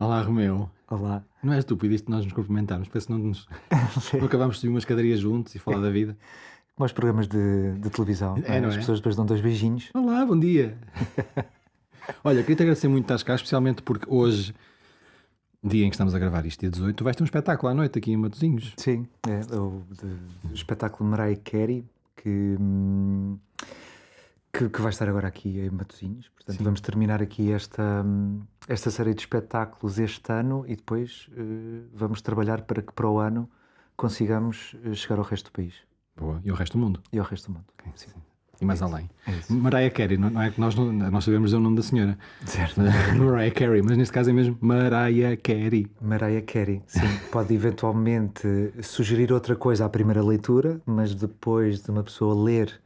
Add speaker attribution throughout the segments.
Speaker 1: Olá, Romeu.
Speaker 2: Olá.
Speaker 1: Não é estúpido isto de nós nos cumprimentarmos? Parece que não acabámos de subir uma escadaria juntos e falar da vida.
Speaker 2: Como aos programas de televisão, não
Speaker 1: É,
Speaker 2: é?
Speaker 1: não
Speaker 2: As
Speaker 1: é?
Speaker 2: pessoas depois dão dois beijinhos.
Speaker 1: Olá, bom dia. Olha, queria-te agradecer muito que estás cá, especialmente porque hoje, dia em que estamos a gravar isto, dia 18, tu vais ter um espetáculo à noite aqui em Matosinhos.
Speaker 2: Sim, é o espetáculo Mariah Carey que vai estar agora aqui em Matosinhos. Portanto,
Speaker 1: Sim.
Speaker 2: vamos terminar aqui esta série de espetáculos este ano e depois vamos trabalhar para que para o ano consigamos chegar ao resto do país
Speaker 1: Boa. E o resto do mundo.
Speaker 2: e ao resto do mundo.
Speaker 1: Ok, sim. E mais além.
Speaker 2: É isso.
Speaker 1: Mariah Carey, não é que nós sabemos dizer o nome da senhora.
Speaker 2: Certo.
Speaker 1: Mariah Carey, mas neste caso é mesmo Mariah Carey.
Speaker 2: Mariah Carey, sim. Pode eventualmente sugerir outra coisa à primeira leitura, mas depois de uma pessoa ler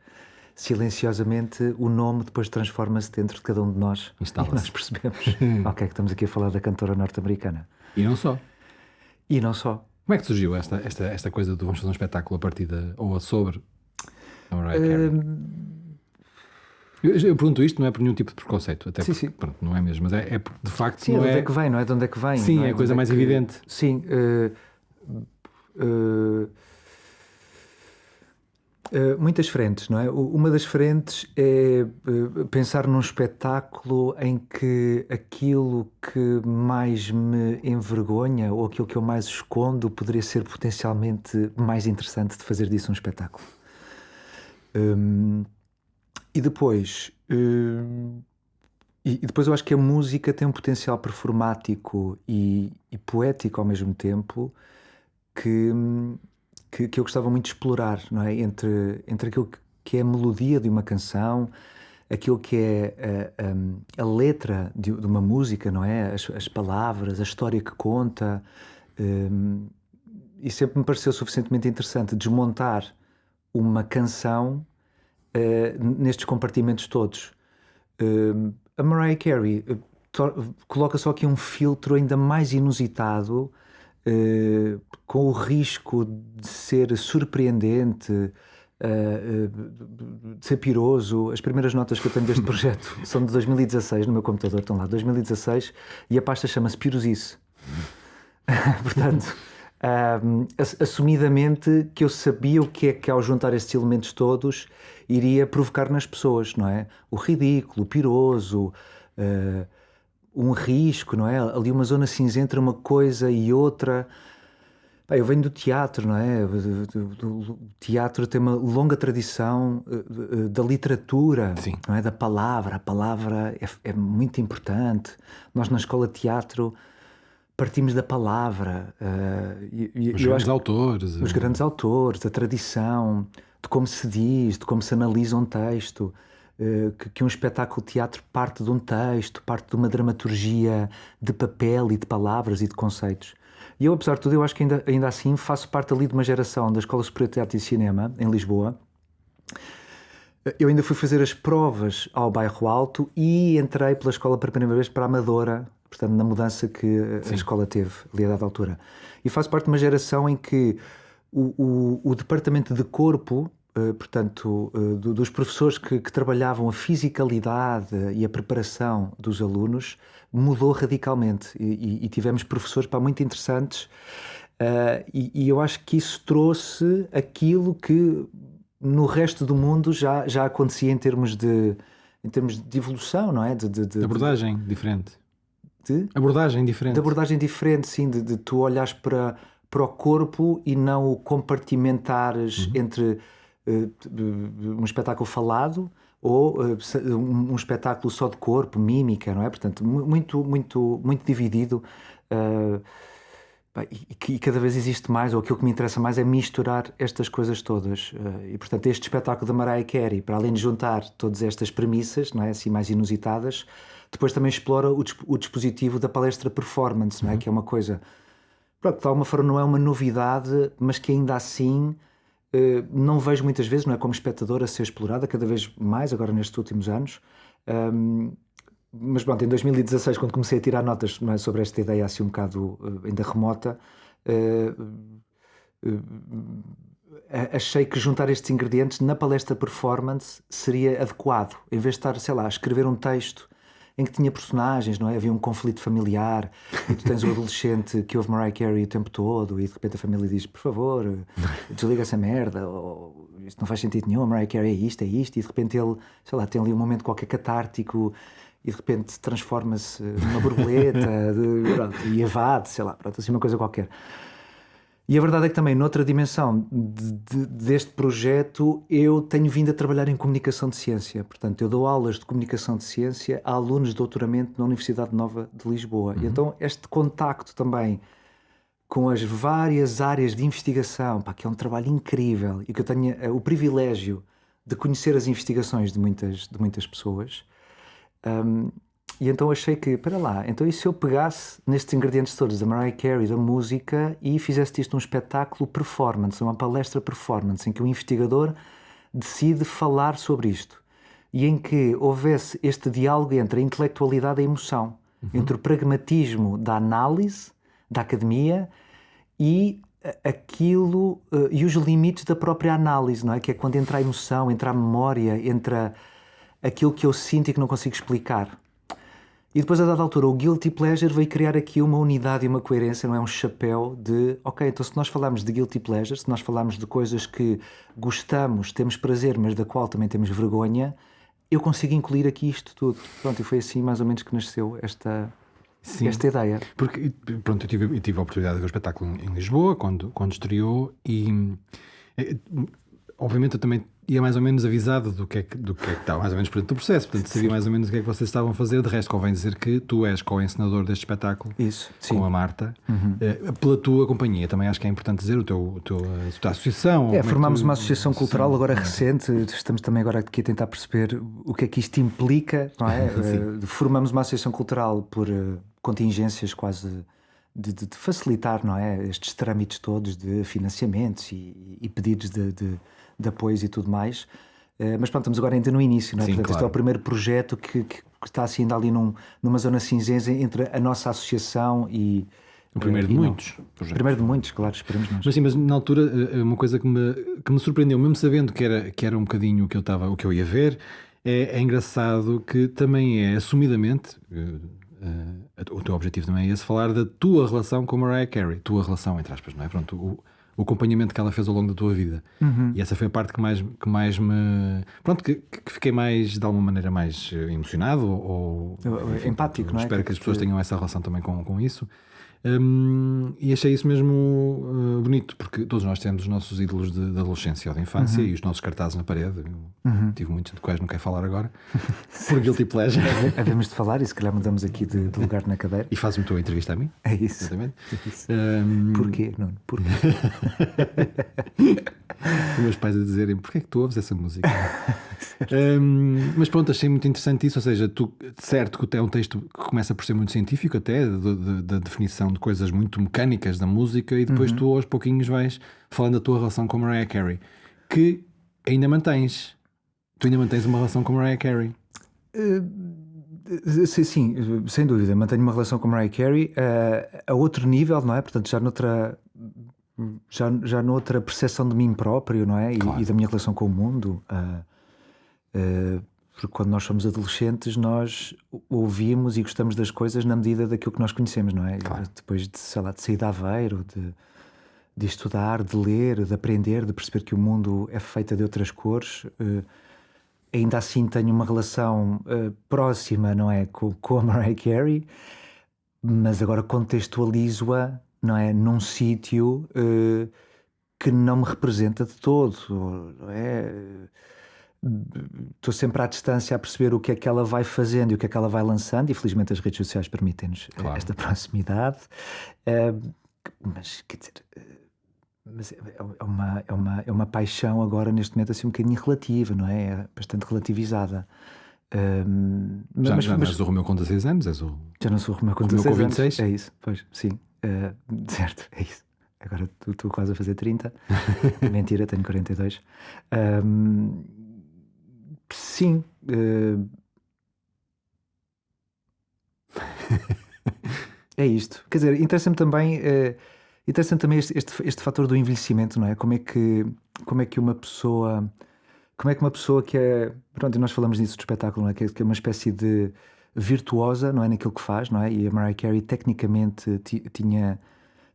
Speaker 2: silenciosamente, o nome depois transforma-se dentro de cada um de nós.
Speaker 1: Instala-se.
Speaker 2: E nós percebemos, ok, que estamos aqui a falar da cantora norte-americana.
Speaker 1: E não só.
Speaker 2: E não só.
Speaker 1: Como é que surgiu esta coisa de vamos fazer um espetáculo a partir ou sobre a Mariah Carey? Eu pergunto isto não é por nenhum tipo de preconceito, até
Speaker 2: Sim,
Speaker 1: porque,
Speaker 2: sim.
Speaker 1: pronto, não é mesmo, mas é porque de facto
Speaker 2: Sim,
Speaker 1: não
Speaker 2: de onde
Speaker 1: é...
Speaker 2: é que vem, não é? De onde é que vem?
Speaker 1: Sim,
Speaker 2: não
Speaker 1: é a coisa
Speaker 2: De onde
Speaker 1: mais
Speaker 2: que-
Speaker 1: evidente.
Speaker 2: Sim. Muitas frentes, não é? Uma das frentes é pensar num espetáculo em que aquilo que mais me envergonha ou aquilo que eu mais escondo poderia ser potencialmente mais interessante de fazer disso um espetáculo. E depois eu acho que a música tem um potencial performático e poético ao mesmo tempo que eu gostava muito de explorar, não é? Entre aquilo que é a melodia de uma canção, aquilo que é a letra de uma música, não é? As palavras, a história que conta. E sempre me pareceu suficientemente interessante desmontar uma canção nestes compartimentos todos. A Mariah Carey coloca só aqui um filtro ainda mais inusitado, com o risco de ser surpreendente, de ser piroso. As primeiras notas que eu tenho deste projeto são de 2016 no meu computador, estão lá, 2016, e a pasta chama-se Pirosice. Portanto, assumidamente que eu sabia o que é que ao juntar estes elementos todos iria provocar nas pessoas, não é? O ridículo, o piroso, um risco, não é? Ali uma zona cinzenta entre uma coisa e outra. Eu venho do teatro, não é? O teatro tem uma longa tradição da literatura,
Speaker 1: Sim.
Speaker 2: não é? Da palavra. A palavra é muito importante. Nós na escola de teatro partimos da palavra.
Speaker 1: Os grandes autores.
Speaker 2: Os grandes autores, a tradição, de como se diz, de como se analisa um texto, que um espetáculo de teatro parte de um texto, parte de uma dramaturgia de papel e de palavras e de conceitos. E eu, apesar de tudo, eu acho que ainda assim faço parte ali de uma geração da Escola Superior de Teatro e Cinema, em Lisboa. Eu ainda fui fazer as provas ao Bairro Alto e entrei pela escola pela primeira vez para a Amadora, portanto, na mudança que a escola teve ali a dada altura. E faço parte de uma geração em que o departamento de corpo, portanto, dos professores que trabalhavam a fisicalidade e a preparação dos alunos, mudou radicalmente. E tivemos professores muito interessantes, e eu acho que isso trouxe aquilo que no resto do mundo já acontecia em termos de evolução, não é?
Speaker 1: Abordagem diferente.
Speaker 2: De
Speaker 1: Abordagem diferente.
Speaker 2: abordagem diferente, sim, de tu olhares para o corpo e não o compartimentares entre um espetáculo falado ou um espetáculo só de corpo, mímica, não é? Portanto, muito, muito, muito dividido. E cada vez existe mais, ou aquilo que me interessa mais é misturar estas coisas todas. E, portanto, este espetáculo da Mariah Carey, para além de juntar todas estas premissas, não é? Assim, mais inusitadas, depois também explora o dispositivo da palestra performance, não é? Que é uma coisa, pronto, de alguma forma não é uma novidade, mas que ainda assim não vejo muitas vezes, não é? Como espectador a ser explorada, cada vez mais, agora nestes últimos anos. Mas pronto, em 2016, quando comecei a tirar notas, não é, sobre esta ideia assim um bocado ainda remota, achei que juntar estes ingredientes na palestra performance seria adequado. Em vez de estar, sei lá, a escrever um texto em que tinha personagens, não é? Havia um conflito familiar e tu tens o adolescente que ouve Mariah Carey o tempo todo e de repente a família diz, por favor, desliga essa merda, ou isto não faz sentido nenhum, Mariah Carey é isto, e de repente ele, sei lá, tem ali um momento qualquer catártico e de repente transforma-se numa borboleta pronto, e evade, sei lá, pronto, assim uma coisa qualquer. E a verdade é que também, noutra dimensão deste projeto, eu tenho vindo a trabalhar em comunicação de ciência. Portanto, eu dou aulas de comunicação de ciência a alunos de doutoramento na Universidade Nova de Lisboa. E então este contacto também com as várias áreas de investigação, pá, que é um trabalho incrível e que eu tenho o privilégio de conhecer as investigações de muitas pessoas. E então achei que, para lá, então e se eu pegasse nestes ingredientes todos da Mariah Carey, da música, e fizesse isto um espetáculo performance, uma palestra performance, em que o investigador decide falar sobre isto e em que houvesse este diálogo entre a intelectualidade e a emoção, entre o pragmatismo da análise, da academia e aquilo e os limites da própria análise, não é? Que é quando entra a emoção, entra a memória, entra aquilo que eu sinto e que não consigo explicar. E depois, a dada altura, o Guilty Pleasure veio criar aqui uma unidade e uma coerência, não é? Um chapéu de, ok, então se nós falarmos de Guilty Pleasure, se nós falarmos de coisas que gostamos, temos prazer, mas da qual também temos vergonha, eu consigo incluir aqui isto tudo. Pronto, e foi assim mais ou menos que nasceu esta ideia.
Speaker 1: Porque, pronto, eu tive a oportunidade de ver o espetáculo em Lisboa, quando estreou, e obviamente eu também ia mais ou menos avisado do que é que estava mais ou menos perante o processo, portanto sabia mais ou menos o que é que vocês estavam a fazer. De resto, convém dizer que tu és co-encenador deste espetáculo.
Speaker 2: Isso, sim.
Speaker 1: Com a Marta, pela tua companhia. Também acho que é importante dizer a tua associação.
Speaker 2: Formámos uma associação cultural agora recente, estamos também agora aqui a tentar perceber o que é que isto implica, não é? Formamos uma associação cultural por contingências quase de facilitar, não é? Estes trâmites todos de financiamentos e pedidos de apoios e tudo mais, mas pronto, estamos agora ainda no início, não é?
Speaker 1: Sim,
Speaker 2: portanto,
Speaker 1: claro.
Speaker 2: Este é o primeiro projeto que está assim ainda ali numa zona cinzenta entre a nossa associação e...
Speaker 1: O primeiro de muitos.
Speaker 2: Primeiro de muitos, claro, esperemos nós.
Speaker 1: Mas na altura, uma coisa que me surpreendeu, mesmo sabendo que era um bocadinho o que eu ia ver, é engraçado que também é assumidamente... o teu objetivo também é esse, falar da tua relação com Mariah Carey, tua relação, entre aspas, não é? Pronto, o acompanhamento que ela fez ao longo da tua vida. E essa foi a parte que mais me... Pronto, que fiquei mais, de alguma maneira, mais emocionado ou enfim,
Speaker 2: empático,
Speaker 1: pronto,
Speaker 2: não é?
Speaker 1: Espero que as pessoas tenham essa relação também com isso. E achei isso mesmo bonito, porque todos nós temos os nossos ídolos de adolescência ou de infância e os nossos cartazes na parede. Eu tive muitos de quais não quero falar agora, por Guilty Pleasure.
Speaker 2: Havemos de falar e se calhar mudamos aqui de lugar na cadeira.
Speaker 1: E fazes-me a tua entrevista a mim.
Speaker 2: É isso.
Speaker 1: Exatamente.
Speaker 2: Porquê, Nuno? Porquê?
Speaker 1: Os meus pais a dizerem, porquê é que tu ouves essa música? Mas pronto, achei muito interessante isso. Ou seja, certo que é um texto que começa por ser muito científico até, da definição de coisas muito mecânicas da música, e depois tu aos pouquinhos vais falando da tua relação com Mariah Carey, que ainda mantens. Tu ainda mantens uma relação com Mariah Carey?
Speaker 2: Sim, sem dúvida. Mantenho uma relação com Mariah Carey a outro nível, não é? Portanto, já noutra percepção de mim próprio, não é?
Speaker 1: Claro.
Speaker 2: E da minha relação com o mundo. Porque quando nós somos adolescentes, nós ouvimos e gostamos das coisas na medida daquilo que nós conhecemos, não é?
Speaker 1: Claro.
Speaker 2: Depois de, sei lá, de sair de Aveiro, de estudar, de ler, de aprender, de perceber que o mundo é feito de outras cores, ainda assim tenho uma relação próxima, não é? Com a Mariah Carey, mas agora contextualizo-a, não é? Num sítio que não me representa de todo, não é? Estou sempre à distância a perceber o que é que ela vai fazendo e o que é que ela vai lançando, e felizmente as redes sociais permitem-nos esta proximidade, mas quer dizer, é uma paixão agora neste momento assim um bocadinho relativa, não é? É bastante relativizada.
Speaker 1: Mas o Romeu com 16 anos,
Speaker 2: já não sou o Romeu com 16 anos. É isso, pois, sim, certo, é isso. Agora estou quase a fazer 30. Mentira, tenho 42. Sim. É isto. Quer dizer, interessa-me também este fator do envelhecimento, não é? Como é que uma pessoa que é... Pronto, e nós falamos nisso do espetáculo, não é? Que é uma espécie de virtuosa, não é, naquilo que faz, não é? E a Mariah Carey tecnicamente tinha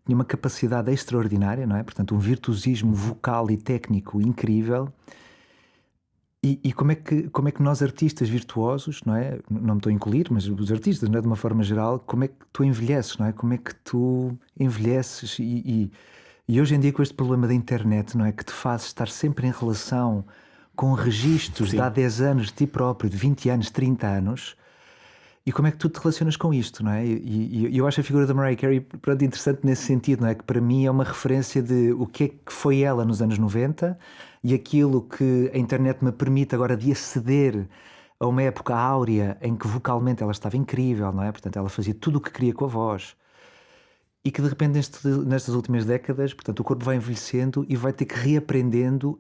Speaker 2: uma capacidade extraordinária, não é? Portanto, um virtuosismo vocal e técnico incrível. E como é que nós artistas virtuosos, não é? Não me estou a incluir, mas os artistas, não é? De uma forma geral, como é que tu envelheces, não é? Como é que tu envelheces e hoje em dia com este problema da internet, não é? Que te faz estar sempre em relação com registros de há 10 anos de ti próprio, de 20 anos, 30 anos, e como é que tu te relacionas com isto, não é? E eu acho a figura da Mariah Carey, pronto, interessante nesse sentido, não é? Que para mim é uma referência de o que é que foi ela nos anos 90 e aquilo que a internet me permite agora de aceder a uma época áurea em que vocalmente ela estava incrível, não é? Portanto, ela fazia tudo o que queria com a voz. E que de repente nestas últimas décadas, portanto, o corpo vai envelhecendo e vai ter que reaprendendo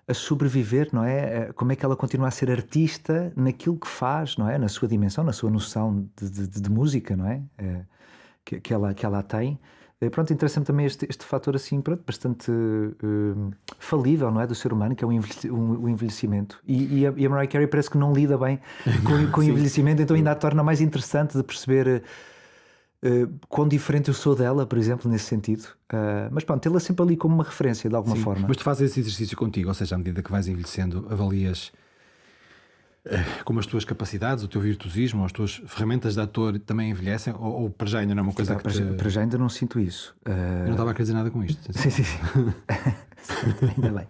Speaker 2: a sobreviver, não é? Como é que ela continua a ser artista naquilo que faz, não é? Na sua dimensão, na sua noção de música, não é? Que ela tem. Pronto, interessa-me também este fator assim, pronto, bastante falível, não é? Do ser humano, que é o envelhecimento. E a Mariah Carey parece que não lida bem com o envelhecimento, então ainda a torna mais interessante de perceber quão diferente eu sou dela, por exemplo, nesse sentido. Mas pronto, tê-la sempre ali como uma referência, de alguma forma.
Speaker 1: Mas tu fazes esse exercício contigo, ou seja, à medida que vais envelhecendo, avalias como as tuas capacidades, o teu virtuosismo, as tuas ferramentas de ator também envelhecem, ou para já ainda não é uma coisa
Speaker 2: para já ainda não sinto isso.
Speaker 1: Eu não estava a querer dizer nada com isto.
Speaker 2: Sim. Ainda bem.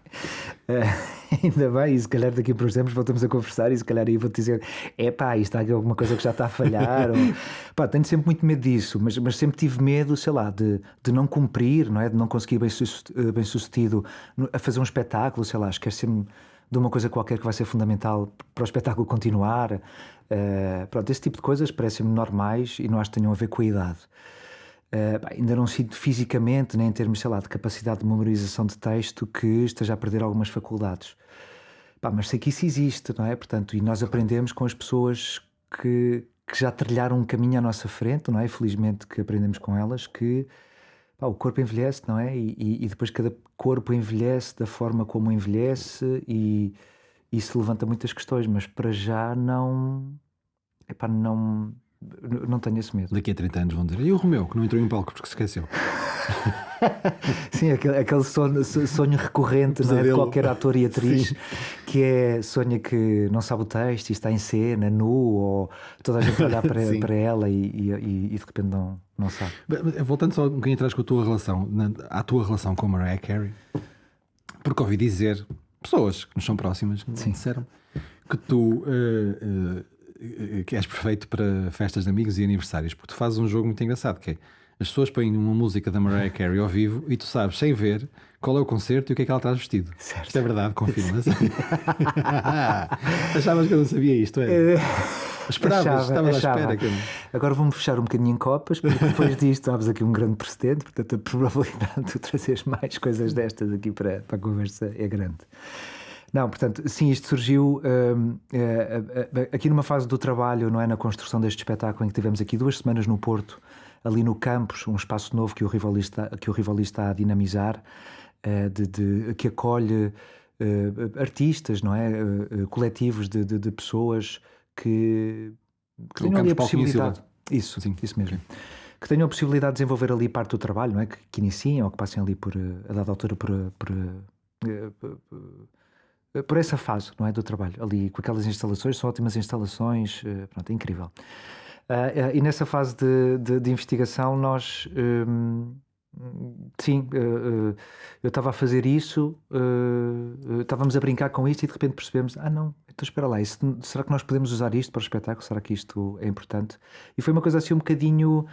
Speaker 2: Ainda bem, e se calhar daqui por uns tempos voltamos a conversar e se calhar aí vou-te dizer isto está aqui alguma coisa que já está a falhar tenho sempre muito medo disso, mas sempre tive medo, sei lá, de não cumprir, não é? De não conseguir bem sucedido a fazer um espetáculo, sei lá, esquecer-me de uma coisa qualquer que vai ser fundamental para o espetáculo continuar. Esse tipo de coisas parecem-me normais e não acho que tenham a ver com a idade. Ainda não sinto fisicamente, nem em termos, sei lá, de capacidade de memorização de texto, que esteja a perder algumas faculdades. Mas sei que isso existe, não é? Portanto, e nós aprendemos com as pessoas que já trilharam um caminho à nossa frente, não é? Felizmente que aprendemos com elas que o corpo envelhece, não é? E depois cada corpo envelhece da forma como envelhece e isso levanta muitas questões, mas para já não tenho esse medo.
Speaker 1: Daqui a 30 anos vão dizer, e o Romeu, que não entrou em palco porque se esqueceu?
Speaker 2: Sim, aquele sonho recorrente, não é? De qualquer ator e atriz. Sim. Que é, sonha que não sabe o texto e está em cena, nu, ou toda a gente olhar para ela e de repente não sabe.
Speaker 1: Voltando só um bocadinho atrás com a tua relação, à tua relação com a Mariah Carey, porque ouvi dizer, pessoas que nos são próximas, que disseram que tu que és perfeito para festas de amigos e aniversários, porque tu fazes um jogo muito engraçado, que é, as pessoas põem uma música da Mariah Carey ao vivo e tu sabes, sem ver, qual é o concerto e o que é que ela traz vestido.
Speaker 2: Certo.
Speaker 1: Isto é verdade, confirma-se. Achavas que eu não sabia isto, é? Estavas à espera.
Speaker 2: Agora vou-me fechar um bocadinho em copas, porque depois disto temos aqui um grande precedente, portanto a probabilidade de tu trazeres mais coisas destas aqui para a conversa é grande. Não, portanto, sim, isto surgiu aqui numa fase do trabalho, não é? Na construção deste espetáculo, em que tivemos aqui 2 semanas no Porto, ali no campus, um espaço novo que o Rivalista está a dinamizar, que acolhe artistas, não é? Coletivos de pessoas que tenham ali a possibilidade. Isso mesmo. Que tenham a possibilidade de desenvolver ali parte do trabalho, não é? Que iniciem ou que passem ali a dada altura por essa fase, não é? Do trabalho, ali com aquelas instalações, são ótimas instalações, pronto, é incrível. E nessa fase de investigação nós eu estava a fazer isso, estávamos a brincar com isto e de repente percebemos, não, então espera lá, será que nós podemos usar isto para o espetáculo? Será que isto é importante? E foi uma coisa assim um bocadinho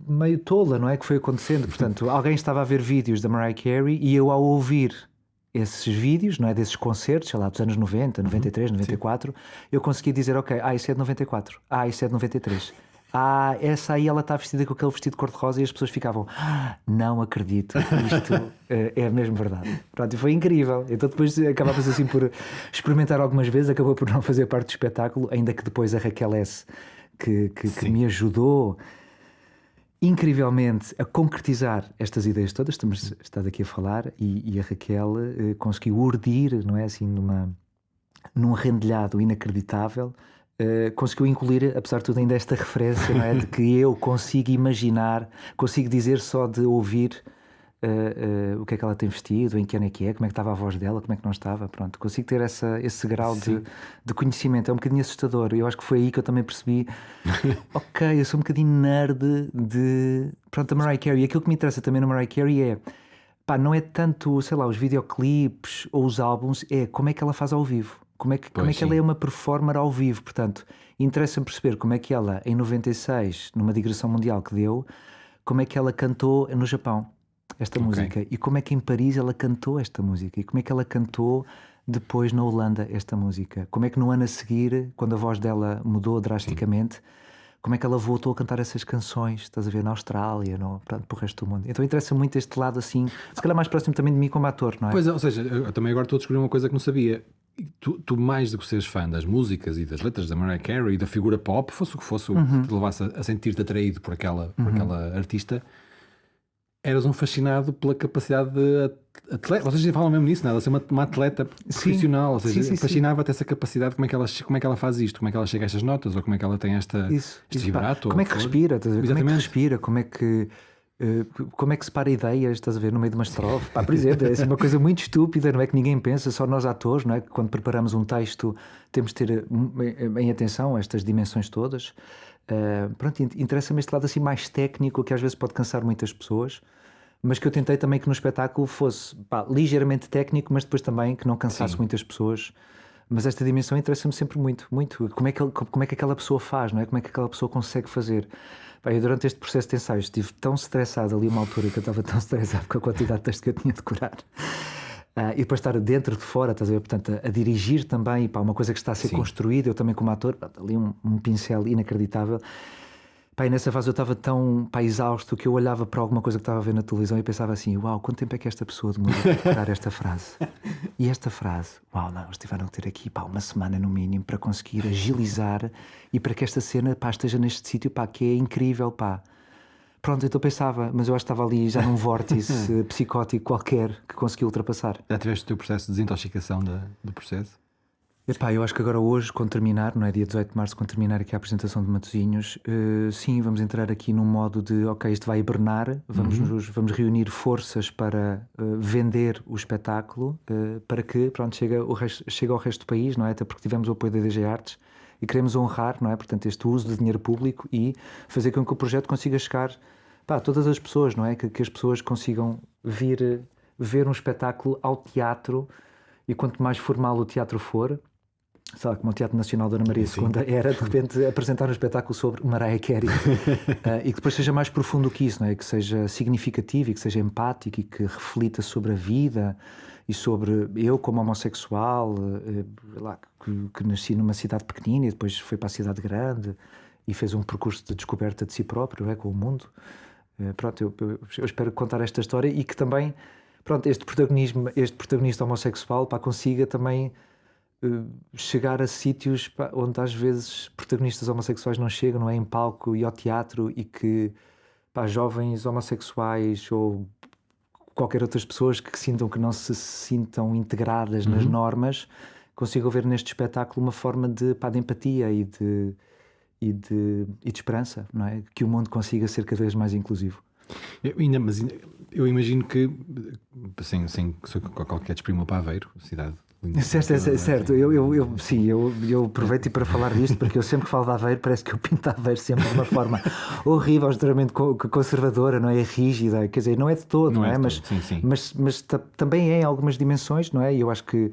Speaker 2: meio tola, não é? Que foi acontecendo. Portanto, alguém estava a ver vídeos da Mariah Carey e eu, ao ouvir esses vídeos, não é? Desses concertos, sei lá, dos anos 90, 93, 94, eu consegui dizer, ok, isso é de 94, isso é de 93. Essa aí ela está vestida com aquele vestido cor-de-rosa e as pessoas ficavam, não acredito, isto é mesmo verdade. Pronto, e foi incrível. Então depois acabávamos assim por experimentar algumas vezes, acabou por não fazer parte do espetáculo, ainda que depois a Raquel S., que me ajudou incrivelmente a concretizar estas ideias todas, estado aqui a falar, e a Raquel conseguiu urdir, não é assim, num rendilhado inacreditável, conseguiu engolir, apesar de tudo, ainda esta referência, não é? De que eu consigo imaginar, consigo dizer só de ouvir o que é que ela tem vestido, em que ano é que é, como é que estava a voz dela, como é que não estava, pronto, consigo ter esse grau de conhecimento. É um bocadinho assustador. Eu acho que foi aí que eu também percebi ok, eu sou um bocadinho nerd da Mariah Carey. E aquilo que me interessa também na Mariah Carey é, pá, não é tanto, sei lá, os videoclipes ou os álbuns, é como é que ela faz ao vivo, como é que ela é uma performer ao vivo. Portanto, interessa-me perceber como é que ela, em 96, numa digressão mundial que deu, como é que ela cantou no Japão esta música, e como é que em Paris ela cantou esta música, e como é que ela cantou depois na Holanda esta música, como é que no ano a seguir, quando a voz dela mudou drasticamente, como é que ela voltou a cantar essas canções, estás a ver, na Austrália, para o resto do mundo. Então interessa muito este lado assim, se calhar mais próximo também de mim como ator, não é?
Speaker 1: Pois é, ou seja, eu também agora estou a descobrir uma coisa que não sabia. Tu mais do que seres fã das músicas e das letras da Mariah Carey e da figura pop, fosse o que fosse, o que te levasse a sentir-te atraído por aquela artista, eras um fascinado pela capacidade de atleta. Vocês já falam mesmo nisso, nada? Ser uma atleta profissional, ou seja, fascinava-te essa capacidade, como é que ela faz isto, como é que ela chega a estas notas, ou como é que ela tem este vibrato.
Speaker 2: Como é que respira, estás a ver? Como é que respira, como é que separa ideias, estás a ver, no meio de uma estrofe. Pá, por exemplo, é uma coisa muito estúpida, não é, que ninguém pensa, só nós atores, não é? Que quando preparamos um texto temos de ter em atenção estas dimensões todas. Pronto, interessa-me este lado assim mais técnico, que às vezes pode cansar muitas pessoas, mas que eu tentei também que no espetáculo fosse ligeiramente técnico, mas depois também que não cansasse muitas pessoas. Mas esta dimensão interessa-me sempre muito, muito. Como é que aquela pessoa faz, não é? Como é que aquela pessoa consegue fazer? Eu durante este processo de ensaio estive tão estressado ali uma altura que eu estava tão estressado com a quantidade de texto que eu tinha de decorar. E depois estar dentro de fora, estás a ver? Portanto, a dirigir também, uma coisa que está a ser construída, eu também como ator, ali um pincel inacreditável. E nessa fase eu estava tão exausto que eu olhava para alguma coisa que estava a ver na televisão e pensava assim, uau, quanto tempo é que esta pessoa demorou a decorar esta frase? E esta frase, uau, não, eles tiveram que ter aqui uma semana no mínimo para conseguir agilizar e para que esta cena esteja neste sítio que é incrível, Pronto, então pensava, mas eu acho que estava ali já num vórtice psicótico qualquer que consegui ultrapassar.
Speaker 1: Já tiveste o teu processo de desintoxicação do processo?
Speaker 2: Eu acho que agora hoje, quando terminar, não é? Dia 18 de março, quando terminar aqui a apresentação de Matosinhos, sim, vamos entrar aqui num modo de, ok, isto vai hibernar, vamos reunir forças para vender o espetáculo, para que, pronto, chegue ao resto do país, não é? Até porque tivemos o apoio da DG Artes e queremos honrar, não é? Portanto, este uso de dinheiro público e fazer com que o projeto consiga chegar a todas as pessoas, não é? Que as pessoas consigam vir ver um espetáculo ao teatro, e quanto mais formal o teatro for, sei lá, como o Teatro Nacional da Ana Maria II era, de repente apresentar um espetáculo sobre Mariah Carey e que depois seja mais profundo que isso, não é? Que seja significativo e que seja empático e que reflita sobre a vida e sobre eu como homossexual, que nasci numa cidade pequenina e depois foi para a cidade grande e fez um percurso de descoberta de si próprio, não é? Com o mundo. Pronto, eu espero contar esta história e que também, pronto, este protagonista homossexual consiga também chegar a sítios onde às vezes protagonistas homossexuais não chegam, não é? Em palco e ao teatro, e que jovens homossexuais ou qualquer outras pessoas que sintam que não se sintam integradas nas normas consigam ver neste espetáculo uma forma de empatia e de esperança, não é? Que o mundo consiga ser cada vez mais inclusivo.
Speaker 1: Mas eu imagino que sem qualquer desprimo para Aveiro, cidade.
Speaker 2: Certo. Eu aproveito para falar disto, porque eu sempre que falo de Aveiro parece que eu pinto Aveiro sempre de uma forma horrível, extremamente conservadora, não é? Rígida, quer dizer, não é de todo, não é? Mas também é em algumas dimensões, não é? E eu acho que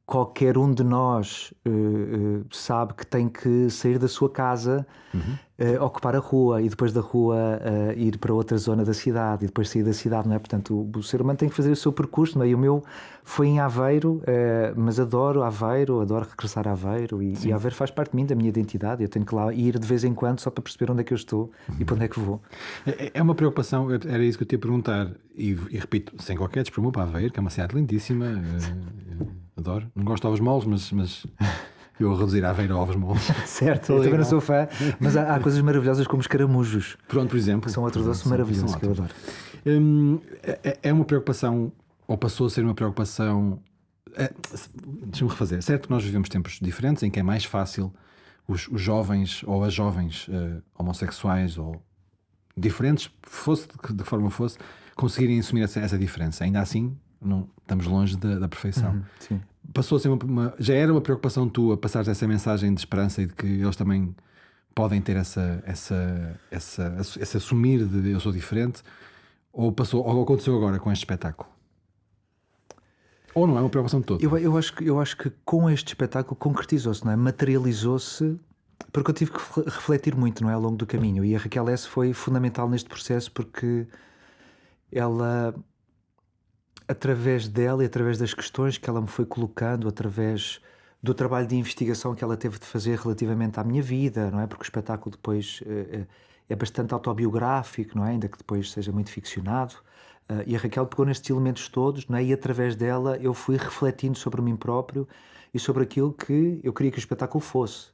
Speaker 2: qualquer um de nós sabe que tem que sair da sua casa, ocupar a rua e depois da rua ir para outra zona da cidade e depois sair da cidade, não é? Portanto, o ser humano tem que fazer o seu percurso, não é? E o meu foi em Aveiro, mas adoro Aveiro, adoro regressar a Aveiro e Aveiro faz parte de mim, da minha identidade. Eu tenho que lá ir de vez em quando só para perceber onde é que eu estou e para onde é que vou.
Speaker 1: É uma preocupação, era isso que eu te ia perguntar e repito, sem qualquer desprimo para Aveiro, que é uma cidade lindíssima, adoro. Não gosto de ovos moles, mas eu vou reduzir a Aveiro a ovos moles.
Speaker 2: Certo, eu também não sou fã, mas há coisas maravilhosas como os caramujos.
Speaker 1: Pronto, por exemplo.
Speaker 2: Que são outro doce maravilhoso que eu adoro.
Speaker 1: É uma preocupação, ou passou a ser uma preocupação, deixa-me refazer. Certo que nós vivemos tempos diferentes em que é mais fácil os jovens ou as jovens homossexuais ou diferentes, fosse de que forma fosse, conseguirem assumir essa diferença. Ainda assim, não estamos longe da perfeição.
Speaker 2: Sim.
Speaker 1: Passou a ser já era uma preocupação tua passar essa mensagem de esperança e de que eles também podem ter esse assumir de eu sou diferente, ou aconteceu agora com este espetáculo? Ou não é uma preocupação de todo?
Speaker 2: Eu acho que com este espetáculo concretizou-se, não é? Materializou-se, porque eu tive que refletir muito, não é? Ao longo do caminho, e a Raquel S. foi fundamental neste processo, porque ela, através dela e através das questões que ela me foi colocando, através do trabalho de investigação que ela teve de fazer relativamente à minha vida, não é? Porque o espetáculo depois é bastante autobiográfico, não é? Ainda que depois seja muito ficcionado. E a Raquel pegou nestes elementos todos, não é? E através dela eu fui refletindo sobre mim próprio e sobre aquilo que eu queria que o espetáculo fosse.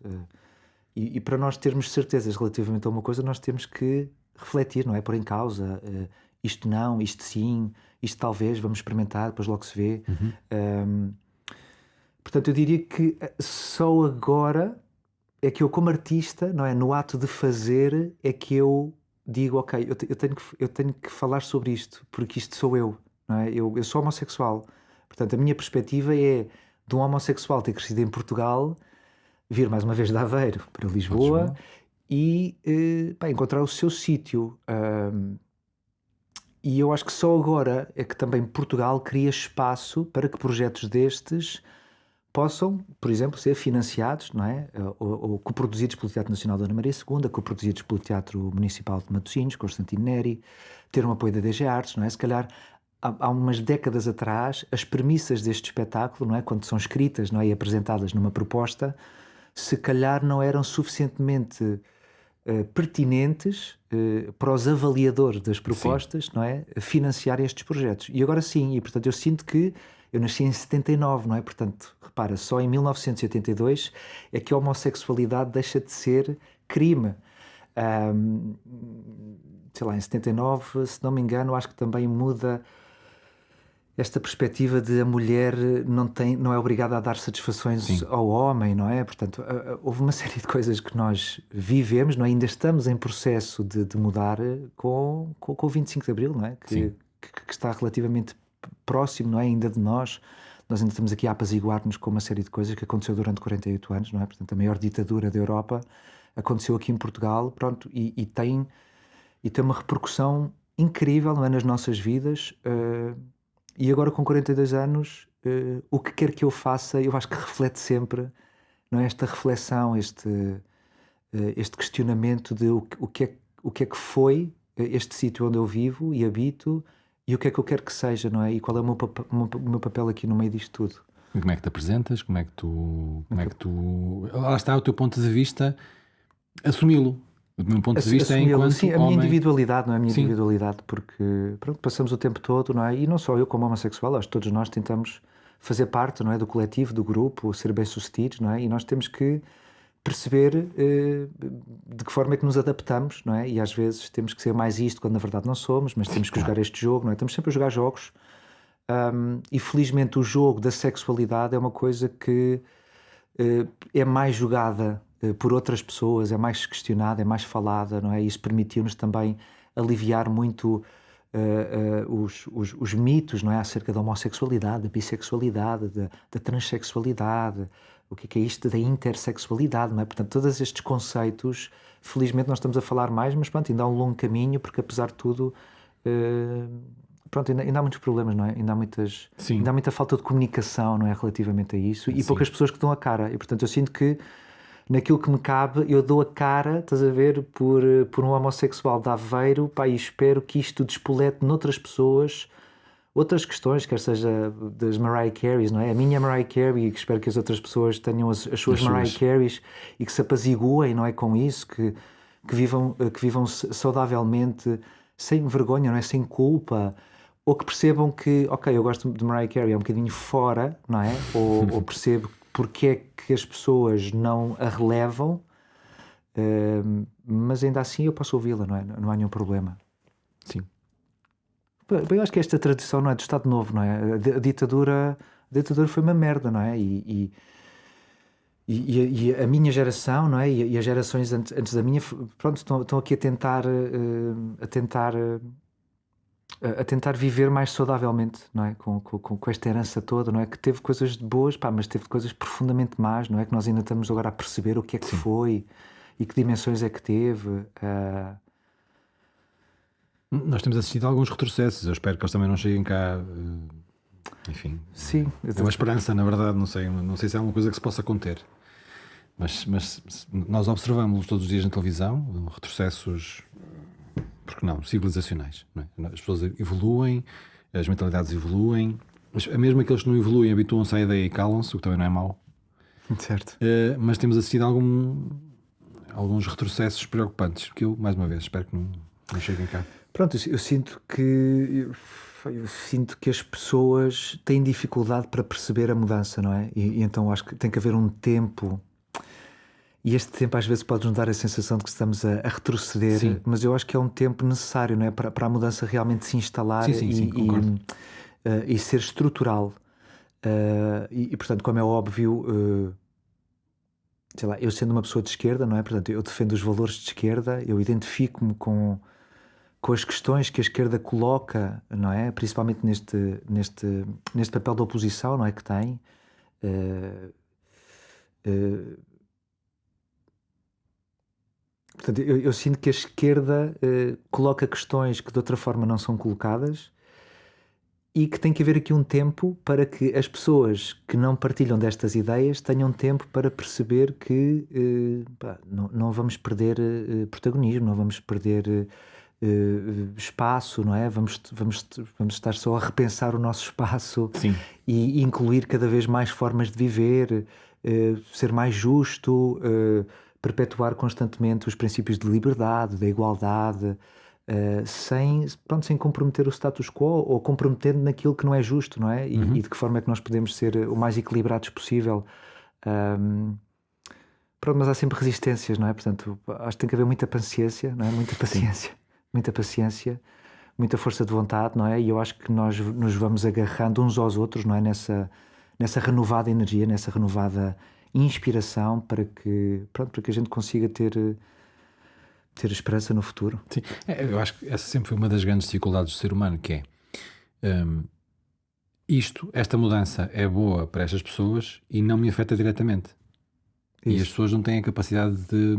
Speaker 2: E para nós termos certezas relativamente a uma coisa, nós temos que refletir, não é? Pôr em causa isto não, isto sim, isto talvez, vamos experimentar, depois logo se vê. Portanto, eu diria que só agora é que eu, como artista, não é? No ato de fazer, é que eu digo, ok, eu tenho que falar sobre isto, porque isto sou eu, não é? Eu sou homossexual. Portanto, a minha perspectiva é de um homossexual ter crescido em Portugal, vir mais uma vez de Aveiro para Lisboa e encontrar o seu sítio. E eu acho que só agora é que também Portugal cria espaço para que projetos destes possam, por exemplo, ser financiados, não é? Ou coproduzidos pelo Teatro Nacional Dona Maria II, coproduzidos pelo Teatro Municipal de Matosinhos, Constantino Neri, ter um apoio da DG Artes, não é? Se calhar, há umas décadas atrás, as premissas deste espetáculo, não é? Quando são escritas, não é? E apresentadas numa proposta, se calhar não eram suficientemente pertinentes para os avaliadores das propostas, não é? Financiar estes projetos. E agora sim, e portanto eu sinto que eu nasci em 79, não é? Portanto, repara, só em 1982 é que a homossexualidade deixa de ser crime. Sei lá, em 79, se não me engano, acho que também muda esta perspectiva de a mulher não é obrigada a dar satisfações ao homem, não é? Portanto, houve uma série de coisas que nós vivemos, não é? Ainda estamos em processo de mudar com o 25 de Abril, não é? Que está relativamente próximo, não é? Ainda de nós. Nós ainda estamos aqui a apaziguar-nos com uma série de coisas que aconteceu durante 48 anos, não é? Portanto, a maior ditadura da Europa aconteceu aqui em Portugal, pronto, e tem uma repercussão incrível, não é? Nas nossas vidas. E agora com 42 anos, o que quer que eu faça, eu acho que reflete sempre, não é? Esta reflexão, este questionamento de o que é que foi este sítio onde eu vivo e habito e o que é que eu quero que seja, não é? E qual é o meu papel aqui no meio disto tudo.
Speaker 1: E como é que te apresentas? Como é que tu... Lá está o teu ponto de vista, assumi-lo. O meu ponto de vista é enquanto
Speaker 2: sim, a
Speaker 1: homem...
Speaker 2: minha individualidade, não é? A minha individualidade, porque pronto, passamos o tempo todo, não é? E não só eu como homossexual, acho que todos nós tentamos fazer parte, não é? Do coletivo, do grupo, ser bem-sucedidos, não é? E nós temos que perceber de que forma é que nos adaptamos, não é? E às vezes temos que ser mais isto quando na verdade não somos, mas temos que jogar este jogo, não é? Estamos sempre a jogar jogos e felizmente o jogo da sexualidade é uma coisa que é mais jogada por outras pessoas, é mais questionada, é mais falada, não é? Isso permitiu-nos também aliviar muito os mitos, não é? Acerca da homossexualidade, da bissexualidade, da transexualidade, o que é isto da intersexualidade, não é? Portanto, todos estes conceitos, felizmente nós estamos a falar mais, mas pronto, ainda há um longo caminho, porque apesar de tudo, pronto, ainda há muitos problemas, não é? Ainda há muita falta de comunicação, não é? Relativamente a isso, e poucas pessoas que dão a cara, e portanto eu sinto que naquilo que me cabe, eu dou a cara, estás a ver, por um homossexual de Aveiro, pá, e espero que isto despolete noutras pessoas outras questões, quer seja das Mariah Careys, não é? A minha Mariah Carey, e que espero que as outras pessoas tenham as suas Mariah Careys e que se apaziguem, não é? Com isso, que vivam saudavelmente, sem vergonha, não é? Sem culpa, ou que percebam que, ok, eu gosto de Mariah Carey, é um bocadinho fora, não é? Ou percebo porque é que as pessoas não a relevam, mas ainda assim eu posso ouvi-la, não é? Não há nenhum problema.
Speaker 1: Sim.
Speaker 2: Eu acho que esta tradição, não é? Do Estado Novo, não é? A ditadura A ditadura foi uma merda, não é? E a minha geração, não é? E as gerações antes da minha, pronto, estão aqui a tentar viver mais saudavelmente, não é? Com esta herança toda, não é? Que teve coisas boas, pá, mas teve coisas profundamente más, não é? Que nós ainda estamos agora a perceber o que é que foi e que dimensões é que teve.
Speaker 1: Nós temos assistido a alguns retrocessos. Eu espero que eles também não cheguem cá. Enfim,
Speaker 2: Sim,
Speaker 1: é uma esperança, na verdade. Não sei se é uma coisa que se possa conter. Mas nós observamos todos os dias na televisão retrocessos, porque não, civilizacionais. Não é? As pessoas evoluem, as mentalidades evoluem, mesmo aqueles que não evoluem habituam-se à ideia e calam-se, o que também não é mau.
Speaker 2: certo.
Speaker 1: Mas temos assistido a alguns retrocessos preocupantes, que eu, mais uma vez, espero que não cheguem cá.
Speaker 2: Pronto, eu sinto que as pessoas têm dificuldade para perceber a mudança, não é? E então acho que tem que haver um tempo. E este tempo às vezes pode-nos dar a sensação de que estamos a retroceder. Sim. Mas eu acho que é um tempo necessário, não é? Para a mudança realmente se instalar e ser estrutural. E portanto, como é óbvio, sei lá, eu sendo uma pessoa de esquerda, não é? Portanto, eu defendo os valores de esquerda, eu identifico-me com as questões que a esquerda coloca, não é? Principalmente neste papel de oposição, não é? Que tem. Portanto, eu sinto que a esquerda coloca questões que de outra forma não são colocadas e que tem que haver aqui um tempo para que as pessoas que não partilham destas ideias tenham tempo para perceber que não vamos perder protagonismo, não vamos perder espaço, não é? Vamos estar só a repensar o nosso espaço. Sim. E incluir cada vez mais formas de viver, ser mais justo, perpetuar constantemente os princípios de liberdade, da igualdade, sem comprometer o status quo ou comprometendo naquilo que não é justo, não é? E de que forma é que nós podemos ser o mais equilibrados possível. Pronto, mas há sempre resistências, não é? Portanto, acho que tem que haver muita paciência, não é? Muita paciência. Sim. Muita paciência, muita força de vontade, não é? E eu acho que nós nos vamos agarrando uns aos outros, não é? Nessa renovada energia, nessa renovada inspiração para que a gente consiga ter esperança no futuro.
Speaker 1: Sim, eu acho que essa sempre foi uma das grandes dificuldades do ser humano, que é esta mudança é boa para estas pessoas e não me afeta diretamente. Isso. E as pessoas não têm a capacidade de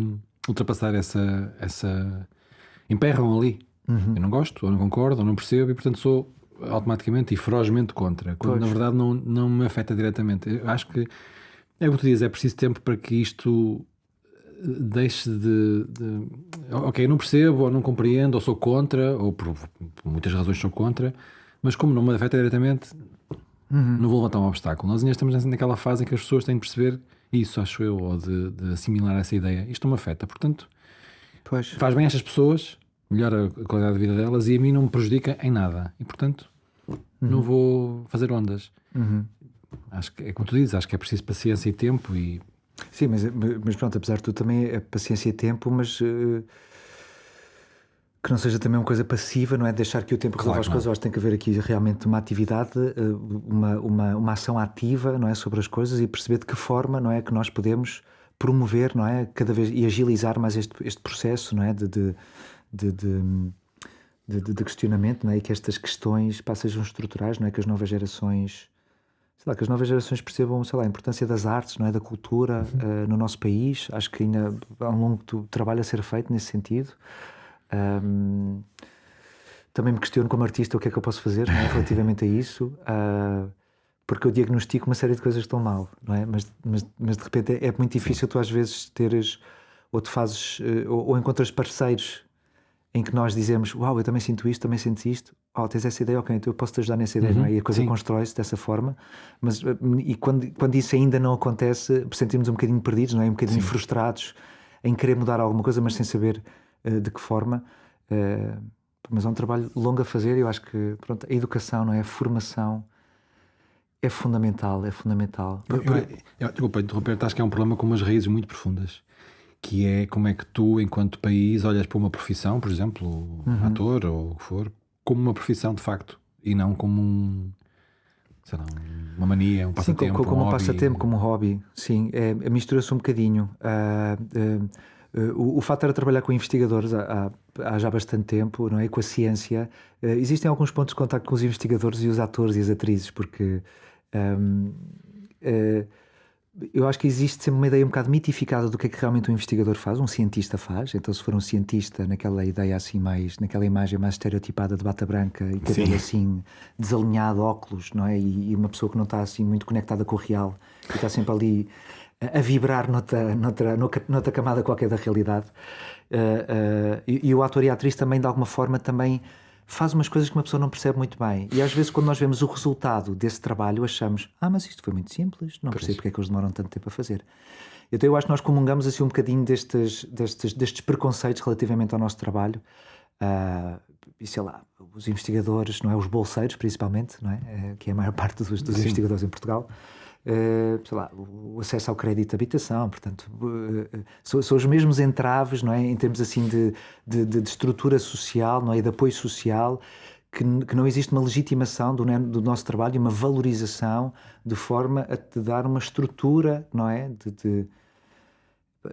Speaker 1: ultrapassar essa... emperram ali. Eu não gosto, ou não concordo, ou não percebo, e portanto sou automaticamente e ferozmente contra, quando na verdade não me afeta diretamente. Eu acho que é o que tu dizes, é preciso tempo para que isto deixe ok, eu não percebo, ou não compreendo, ou sou contra, ou por muitas razões sou contra, mas como não me afeta diretamente, não vou levantar um obstáculo. Nós ainda estamos naquela fase em que as pessoas têm de perceber isso, acho eu, ou de assimilar essa ideia. Isto não me afeta, portanto faz bem a estas pessoas, melhora a qualidade de vida delas e a mim não me prejudica em nada. E portanto não vou fazer ondas. Acho que é como tu dizes, acho que é preciso paciência e tempo e...
Speaker 2: Sim, mas pronto, apesar de tudo também é paciência e tempo, mas que não seja também uma coisa passiva, não é? Deixar que o tempo resolva as coisas. Eu acho que tem que haver aqui realmente uma atividade, uma ação ativa, não é? Sobre as coisas e perceber de que forma, não é? Que nós podemos promover, não é? Cada vez e agilizar mais este processo, não é? De questionamento, não é? E que estas questões sejam estruturais, não é? Que as novas gerações... que as novas gerações percebam, sei lá, a importância das artes, não é? Da cultura no nosso país. Acho que ainda há um longo trabalho a ser feito nesse sentido. Também me questiono como artista o que é que eu posso fazer, não é? Relativamente a isso, porque eu diagnostico uma série de coisas que estão mal, não é? Mas de repente é muito difícil tu às vezes teres, ou tu fazes, ou encontras parceiros em que nós dizemos, uau, eu também sinto isto, também sentes isto, tens essa ideia, ok, então eu posso te ajudar nessa ideia, não é? E a coisa constrói-se dessa forma, mas e quando isso ainda não acontece, sentimos um bocadinho perdidos, não é? Um bocadinho frustrados em querer mudar alguma coisa, mas sem saber de que forma. Mas é um trabalho longo a fazer e eu acho que a educação, não é? A formação é fundamental, é fundamental.
Speaker 1: Desculpa interromper, acho que é um problema com umas raízes muito profundas, que é como é que tu, enquanto país, olhas para uma profissão, por exemplo, ator ou o que for, como uma profissão de facto, e não como sei lá, uma mania, um passatempo,
Speaker 2: como um
Speaker 1: hobby.
Speaker 2: passatempo, como um hobby. Sim, mistura-se um bocadinho. O fato de trabalhar com investigadores há já bastante tempo, não é? Com a ciência, existem alguns pontos de contacto com os investigadores e os atores e as atrizes, porque eu acho que existe sempre uma ideia um bocado mitificada do que é que realmente um investigador faz, um cientista faz. Então, se for um cientista naquela ideia assim mais, naquela imagem mais estereotipada de bata branca e cabelo assim desalinhado, óculos, não é? E uma pessoa que não está assim muito conectada com o real e está sempre ali a vibrar noutra camada qualquer da realidade. E o ator e a atriz também, de alguma forma, também faz umas coisas que uma pessoa não percebe muito bem. E às vezes, quando nós vemos o resultado desse trabalho, achamos: mas isto foi muito simples, não percebo porque é que eles demoram tanto tempo a fazer. Então eu acho que nós comungamos assim um bocadinho destes preconceitos relativamente ao nosso trabalho. E sei lá, os investigadores, não é? Os bolseiros, principalmente, não é? Que é a maior parte dos investigadores em Portugal. Sei lá, o acesso ao crédito de habitação, portanto, são os mesmos entraves, não é? Em termos assim de estrutura social, não é? E de apoio social, que não existe uma legitimação do nosso trabalho e uma valorização de forma a te dar uma estrutura, não é?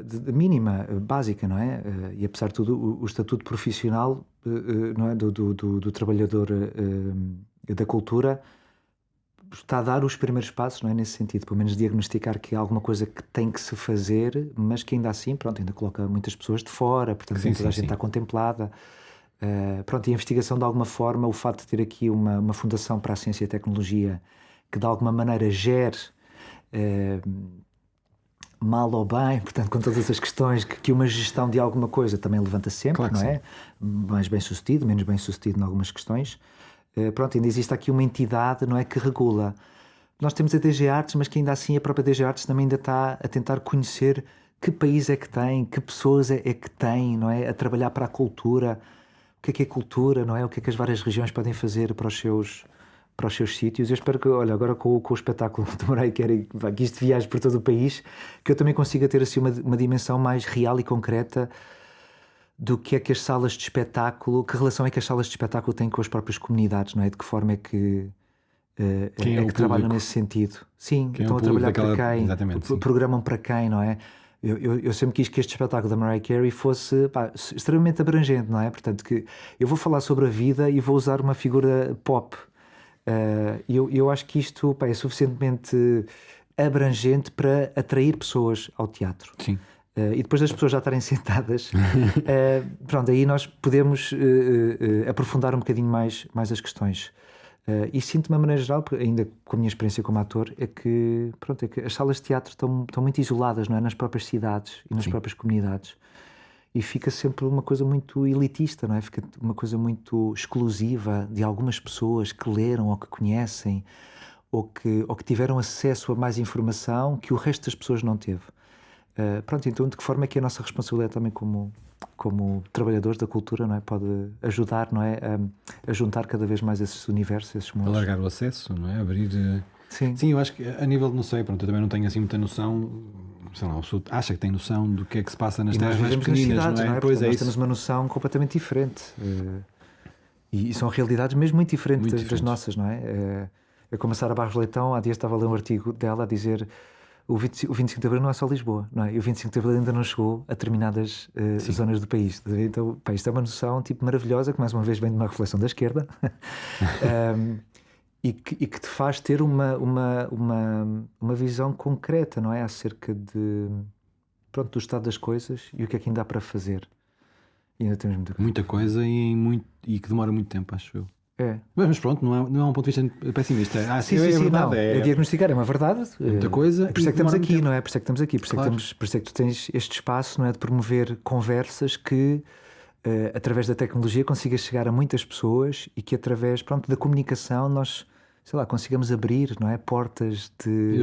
Speaker 2: De mínima, básica, não é? E apesar de tudo, o estatuto profissional, não é? do trabalhador da cultura está a dar os primeiros passos, não é? Nesse sentido, pelo menos diagnosticar que há alguma coisa que tem que se fazer, mas que ainda assim, pronto, ainda coloca muitas pessoas de fora, portanto toda a gente está contemplada. Pronto, e a investigação, de alguma forma, o facto de ter aqui uma fundação para a ciência e a tecnologia que de alguma maneira gere mal ou bem, portanto, com todas as questões que uma gestão de alguma coisa também levanta sempre, claro, não é? Mais bem sucedido, menos bem sucedido em algumas questões. Pronto, ainda existe aqui uma entidade, não é, que regula. Nós temos a DG Artes, mas que ainda assim a própria DG Artes também ainda está a tentar conhecer que país é que tem, que pessoas é que tem, não é, a trabalhar para a cultura, o que é cultura, não é, o que é que as várias regiões podem fazer para os seus sítios. Eu espero que, olha, agora com o espetáculo do Mariah Carey, que isto viaje por todo o país, que eu também consiga ter assim uma dimensão mais real e concreta do que é que as salas de espetáculo, que relação é que as salas de espetáculo têm com as próprias comunidades, não é? De que forma é que trabalham nesse sentido. Sim, estão a trabalhar para quem,
Speaker 1: exatamente,
Speaker 2: programam para quem, não é? Eu sempre quis que este espetáculo da Mariah Carey fosse extremamente abrangente, não é? Portanto, que eu vou falar sobre a vida e vou usar uma figura pop. Eu acho que isto é suficientemente abrangente para atrair pessoas ao teatro.
Speaker 1: Sim.
Speaker 2: E depois das pessoas já estarem sentadas, pronto, aí nós podemos aprofundar um bocadinho mais as questões. E sinto de uma maneira geral, ainda com a minha experiência como ator, é que as salas de teatro estão muito isoladas, não é? Nas próprias cidades e nas próprias comunidades. E fica sempre uma coisa muito elitista, não é? Fica uma coisa muito exclusiva de algumas pessoas que leram ou que conhecem ou que tiveram acesso a mais informação que o resto das pessoas não teve. Pronto, então de que forma é que a nossa responsabilidade também como trabalhadores da cultura, não é, pode ajudar, não é, a juntar cada vez mais esses universos, esses mundos.
Speaker 1: Alargar o acesso, não é? Abrir...
Speaker 2: Sim,
Speaker 1: eu acho que a nível de, não sei, pronto, eu também não tenho assim muita noção, sei lá, a pessoa acha que tem noção do que é que se passa nas terras mais pequeninas,
Speaker 2: cidades,
Speaker 1: não é?
Speaker 2: Pois é, nós temos uma noção completamente diferente. E são realidades mesmo muito diferentes das nossas, não é? Eu como a Sara Barros Leitão, há dias estava a ler um artigo dela a dizer... O 25 de Abril não é só Lisboa, não é? E o 25 de Abril ainda não chegou a determinadas zonas do país. Então, isto é uma noção tipo maravilhosa, que mais uma vez vem de uma reflexão da esquerda e que te faz ter uma visão concreta, não é? Acerca do estado das coisas e o que é que ainda há para fazer. E ainda temos
Speaker 1: muita coisa e que demora muito tempo, acho eu. Mas pronto, não é um ponto de vista pessimista.
Speaker 2: Sim, verdade, não. É diagnosticar, é uma verdade.
Speaker 1: Muita coisa.
Speaker 2: Por isso é que estamos aqui, não é? Por isso é que estamos aqui. Por isso é que tu tens este espaço, não é? De promover conversas que, através da tecnologia, consigas chegar a muitas pessoas e que, através, da comunicação, nós, sei lá, consigamos abrir, não é? Portas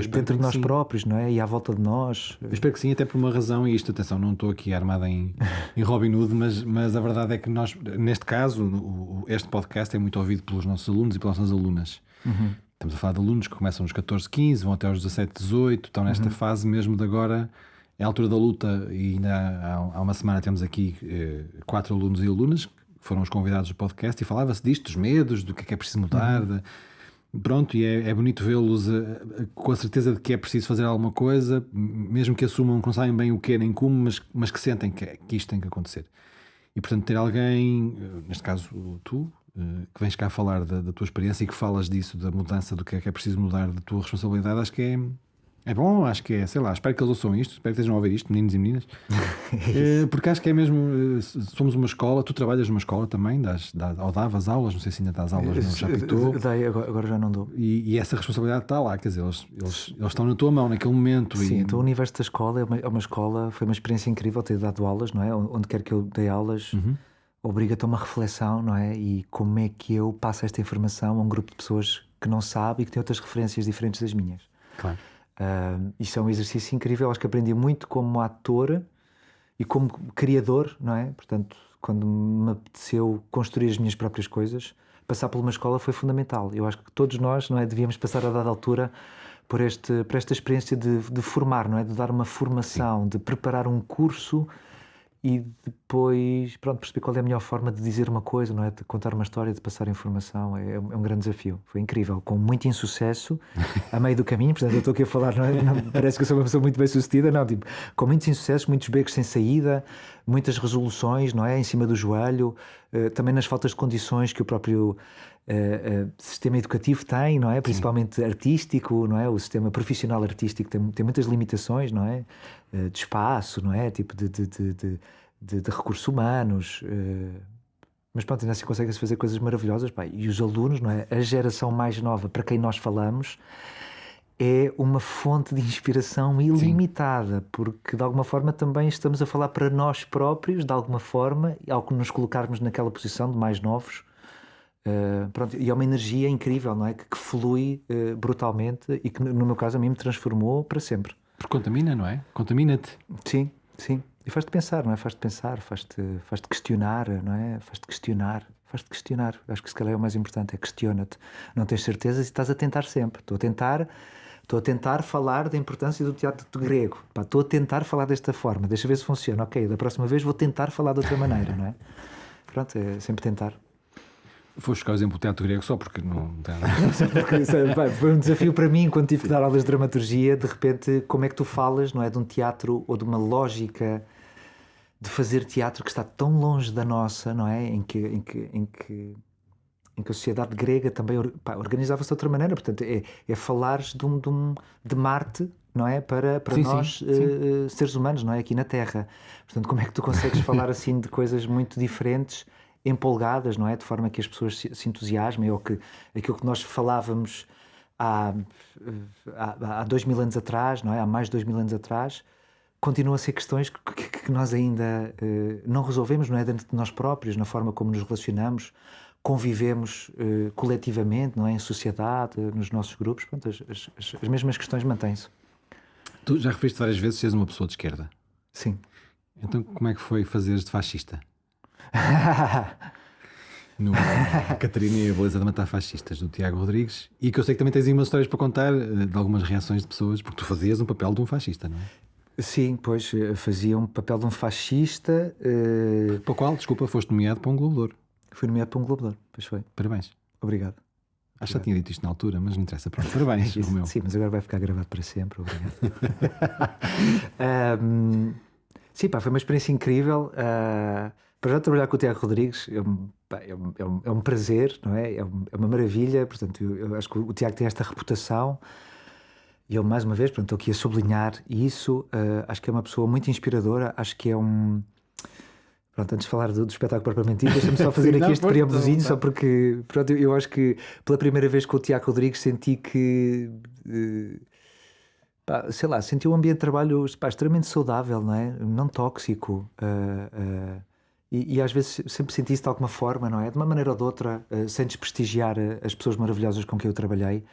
Speaker 2: dentro de nós próprios, não é? E à volta de nós.
Speaker 1: Eu espero que sim, até por uma razão, e isto, atenção, não estou aqui armado em Robin Hood, mas a verdade é que nós, neste caso, este podcast é muito ouvido pelos nossos alunos e pelas nossas alunas.
Speaker 2: Uhum.
Speaker 1: Estamos a falar de alunos que começam nos 14, 15, vão até aos 17, 18, estão nesta fase mesmo de agora, é a altura da luta, e ainda há uma semana temos aqui 4 alunos e alunas que foram os convidados do podcast e falava-se disto, dos medos, do que é preciso mudar, Pronto, e é bonito vê-los com a certeza de que é preciso fazer alguma coisa, mesmo que assumam que não sabem bem o que é nem como, mas que sentem que isto tem que acontecer. E portanto ter alguém, neste caso tu, que vens cá falar da tua experiência e que falas disso, da mudança, do que é preciso mudar, da tua responsabilidade, acho que é bom, acho que sei lá, espero que eles ouçam isto, espero que estejam a ouvir isto, meninos e meninas, porque acho que é mesmo, somos uma escola, tu trabalhas numa escola também, ou davas aulas, não sei se ainda dás aulas no Chapitão.
Speaker 2: Agora já não dou.
Speaker 1: E essa responsabilidade está lá, quer dizer, eles estão na tua mão naquele momento.
Speaker 2: Sim, então o universo da escola é uma escola, foi uma experiência incrível ter dado aulas, não é? Onde quer que eu dei aulas, obriga-te a uma reflexão, não é? E como é que eu passo esta informação a um grupo de pessoas que não sabe e que tem outras referências diferentes das minhas.
Speaker 1: Claro.
Speaker 2: Isto é um exercício incrível, acho que aprendi muito como ator e como criador, não é? Portanto, quando me apeteceu construir as minhas próprias coisas, passar por uma escola foi fundamental. Eu acho que todos nós, não é, devíamos passar a dada altura por esta experiência de formar, não é? De dar uma formação, de preparar um curso e depois, pronto, perceber qual é a melhor forma de dizer uma coisa, não é? De contar uma história, de passar informação. É um grande desafio. Foi incrível, com muito insucesso a meio do caminho. Portanto, eu estou aqui a falar, não é? Não, parece que eu sou uma pessoa muito bem sucedida, não, tipo, com muitos insucessos, muitos becos sem saída, muitas resoluções, não é? Em cima do joelho, também nas faltas de condições que o próprio sistema educativo tem, não é? Principalmente artístico, não é? O sistema profissional artístico tem muitas limitações, não é? De espaço, não é? Tipo de recursos humanos, mas pronto, ainda assim conseguem-se fazer coisas maravilhosas, pá. E os alunos, não é? A geração mais nova para quem nós falamos é uma fonte de inspiração ilimitada, porque de alguma forma também estamos a falar para nós próprios, de alguma forma, ao que nos colocarmos naquela posição de mais novos. Pronto, e é uma energia incrível, não é? Que flui brutalmente e que no meu caso a mim me transformou para sempre.
Speaker 1: Porque contamina, não é? Contamina-te.
Speaker 2: Sim. E faz-te pensar, não é? Faz-te pensar, faz-te questionar, não é? Faz-te questionar. Acho que se calhar é o mais importante, é questiona-te. Não tens certeza e estás a tentar sempre. Estou a tentar falar da importância do teatro grego. Estou a tentar falar desta forma. Deixa ver se funciona. Ok, da próxima vez vou tentar falar de outra maneira, não é? Pronto, é sempre tentar.
Speaker 1: Vou buscar o exemplo do teatro grego só porque não tem
Speaker 2: foi um desafio para mim quando tive que dar aulas de dramaturgia. De repente, como é que tu falas, não é, de um teatro ou de uma lógica de fazer teatro que está tão longe da nossa, não é? Em que a sociedade grega também organizava-se de outra maneira. Portanto, é falares de Marte, não é? Para nós, seres humanos, não é? Aqui na Terra. Portanto, como é que tu consegues falar assim de coisas muito diferentes, empolgadas, não é? De forma que as pessoas se entusiasmem, ou que aquilo que nós falávamos há 2000 anos atrás, não é? Há mais de 2000 anos atrás, continuam a ser questões que nós ainda não resolvemos, não é? Dentro de nós próprios, na forma como nos relacionamos, convivemos coletivamente, não é? Em sociedade, nos nossos grupos. Pronto, as mesmas questões mantêm-se.
Speaker 1: Tu já referiste várias vezes que és uma pessoa de esquerda.
Speaker 2: Sim.
Speaker 1: Então como é que foi fazeres de fascista? No Catarina e a Beleza de Matar Fascistas, do Tiago Rodrigues, e que eu sei que também tens aí umas histórias para contar de algumas reações de pessoas, porque tu fazias um papel de um fascista, não é?
Speaker 2: Sim, pois fazia um papel de um fascista.
Speaker 1: Para o qual, desculpa, foste nomeado para um Globo de Ouro.
Speaker 2: Fui nomeado para um Globo de Ouro, pois foi.
Speaker 1: Parabéns.
Speaker 2: Obrigado.
Speaker 1: Acho que já tinha dito isto na altura, mas não interessa. Pronto, parabéns. Romeu.
Speaker 2: Sim, mas agora vai ficar gravado para sempre. Obrigado. Sim, pá, foi uma experiência incrível. Para já trabalhar com o Tiago Rodrigues é um prazer, não é? É uma maravilha. Portanto, eu acho que o Tiago tem esta reputação e eu, mais uma vez, estou aqui a sublinhar isso. Acho que é uma pessoa muito inspiradora. Acho que é um... Pronto, antes de falar do espetáculo propriamente dito, deixa-me só fazer aqui este preâmbulozinho, só porque pronto, eu acho que pela primeira vez com o Tiago Rodrigues senti que... sei lá, senti um ambiente de trabalho extremamente saudável, não é? Não tóxico. E às vezes sempre senti isso de alguma forma, não é? De uma maneira ou de outra, sem desprestigiar as pessoas maravilhosas com quem eu trabalhei.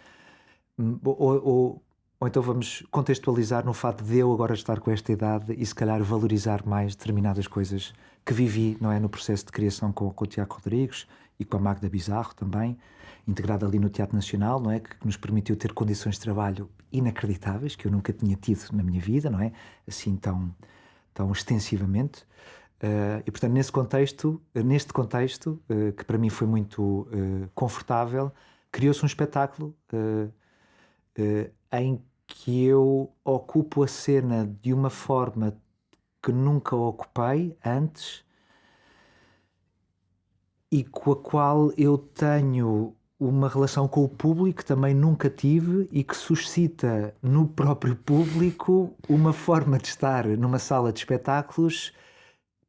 Speaker 2: Ou então vamos contextualizar no fato de eu agora estar com esta idade e se calhar valorizar mais determinadas coisas que vivi, não é? No processo de criação com o Tiago Rodrigues e com a Magda Bizarro também, integrada ali no Teatro Nacional, não é? Que nos permitiu ter condições de trabalho inacreditáveis, que eu nunca tinha tido na minha vida, não é? Assim tão extensivamente. E portanto neste contexto, que para mim foi muito confortável, criou-se um espetáculo em que eu ocupo a cena de uma forma que nunca ocupei antes e com a qual eu tenho uma relação com o público que também nunca tive e que suscita no próprio público uma forma de estar numa sala de espetáculos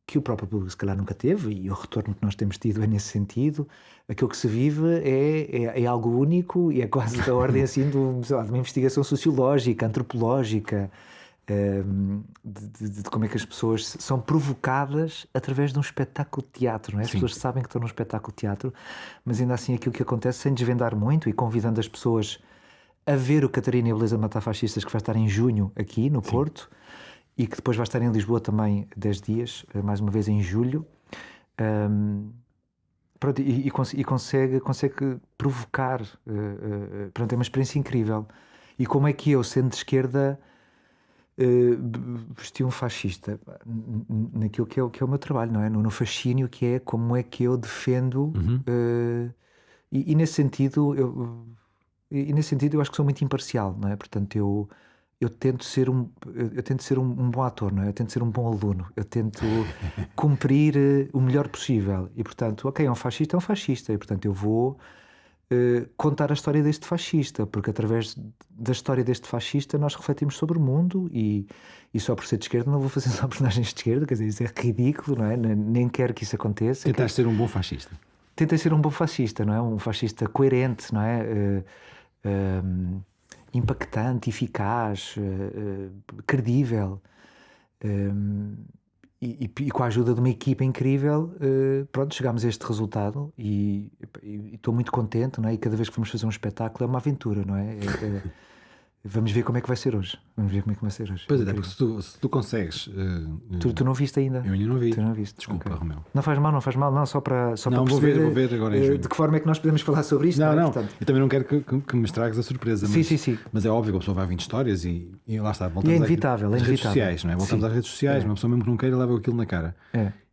Speaker 2: que o próprio público se calhar nunca teve, e o retorno que nós temos tido é nesse sentido. Aquilo que se vive é algo único e é quase da ordem assim de uma investigação sociológica, antropológica, de como é que as pessoas são provocadas através de um espetáculo de teatro, não é? As pessoas sabem que estão num espetáculo de teatro, mas ainda assim aquilo que acontece, sem desvendar muito e convidando as pessoas a ver o Catarina e a Beleza de Matar Fascistas, que vai estar em junho aqui no Porto, e que depois vai estar em Lisboa também 10 dias, mais uma vez em julho. Pronto, e consegue provocar. Pronto, é uma experiência incrível. E como é que eu, sendo de esquerda, vesti um fascista naquilo que é o meu trabalho, não é? No fascínio que é como é que eu defendo. E nesse sentido eu acho que sou muito imparcial, não é? Portanto, eu tento ser um bom ator, não é? Eu tento ser um bom aluno, eu tento cumprir o melhor possível e, portanto, ok, é um fascista e, portanto, eu vou contar a história deste fascista, porque através da história deste fascista nós refletimos sobre o mundo e só por ser de esquerda não vou fazer só personagens de esquerda, quer dizer, isso é ridículo, não é? Nem quero que isso aconteça.
Speaker 1: Tentaste ser um bom fascista.
Speaker 2: Tentei ser um bom fascista, não é? Um fascista coerente, não é? Impactante, eficaz, credível, e com a ajuda de uma equipa incrível, pronto, chegámos a este resultado e estou muito contente, não é? E cada vez que vamos fazer um espetáculo é uma aventura, não é? Vamos ver como é que vai ser hoje.
Speaker 1: Pois é, porque se tu consegues...
Speaker 2: Tu não viste ainda?
Speaker 1: Eu ainda não vi.
Speaker 2: Tu não viste?
Speaker 1: Desculpa, okay. Romeu.
Speaker 2: Não faz mal, não, só para
Speaker 1: perceber... Vou ver agora em junho.
Speaker 2: De que forma é que nós podemos falar sobre isto?
Speaker 1: Não,
Speaker 2: Portanto...
Speaker 1: eu também não quero que me estragues a surpresa.
Speaker 2: Sim.
Speaker 1: Mas é óbvio que a pessoa vai ouvindo histórias e lá está.
Speaker 2: E é inevitável.
Speaker 1: Às redes sociais, não é? Voltamos às redes sociais, uma pessoa mesmo que não queira leva aquilo na cara.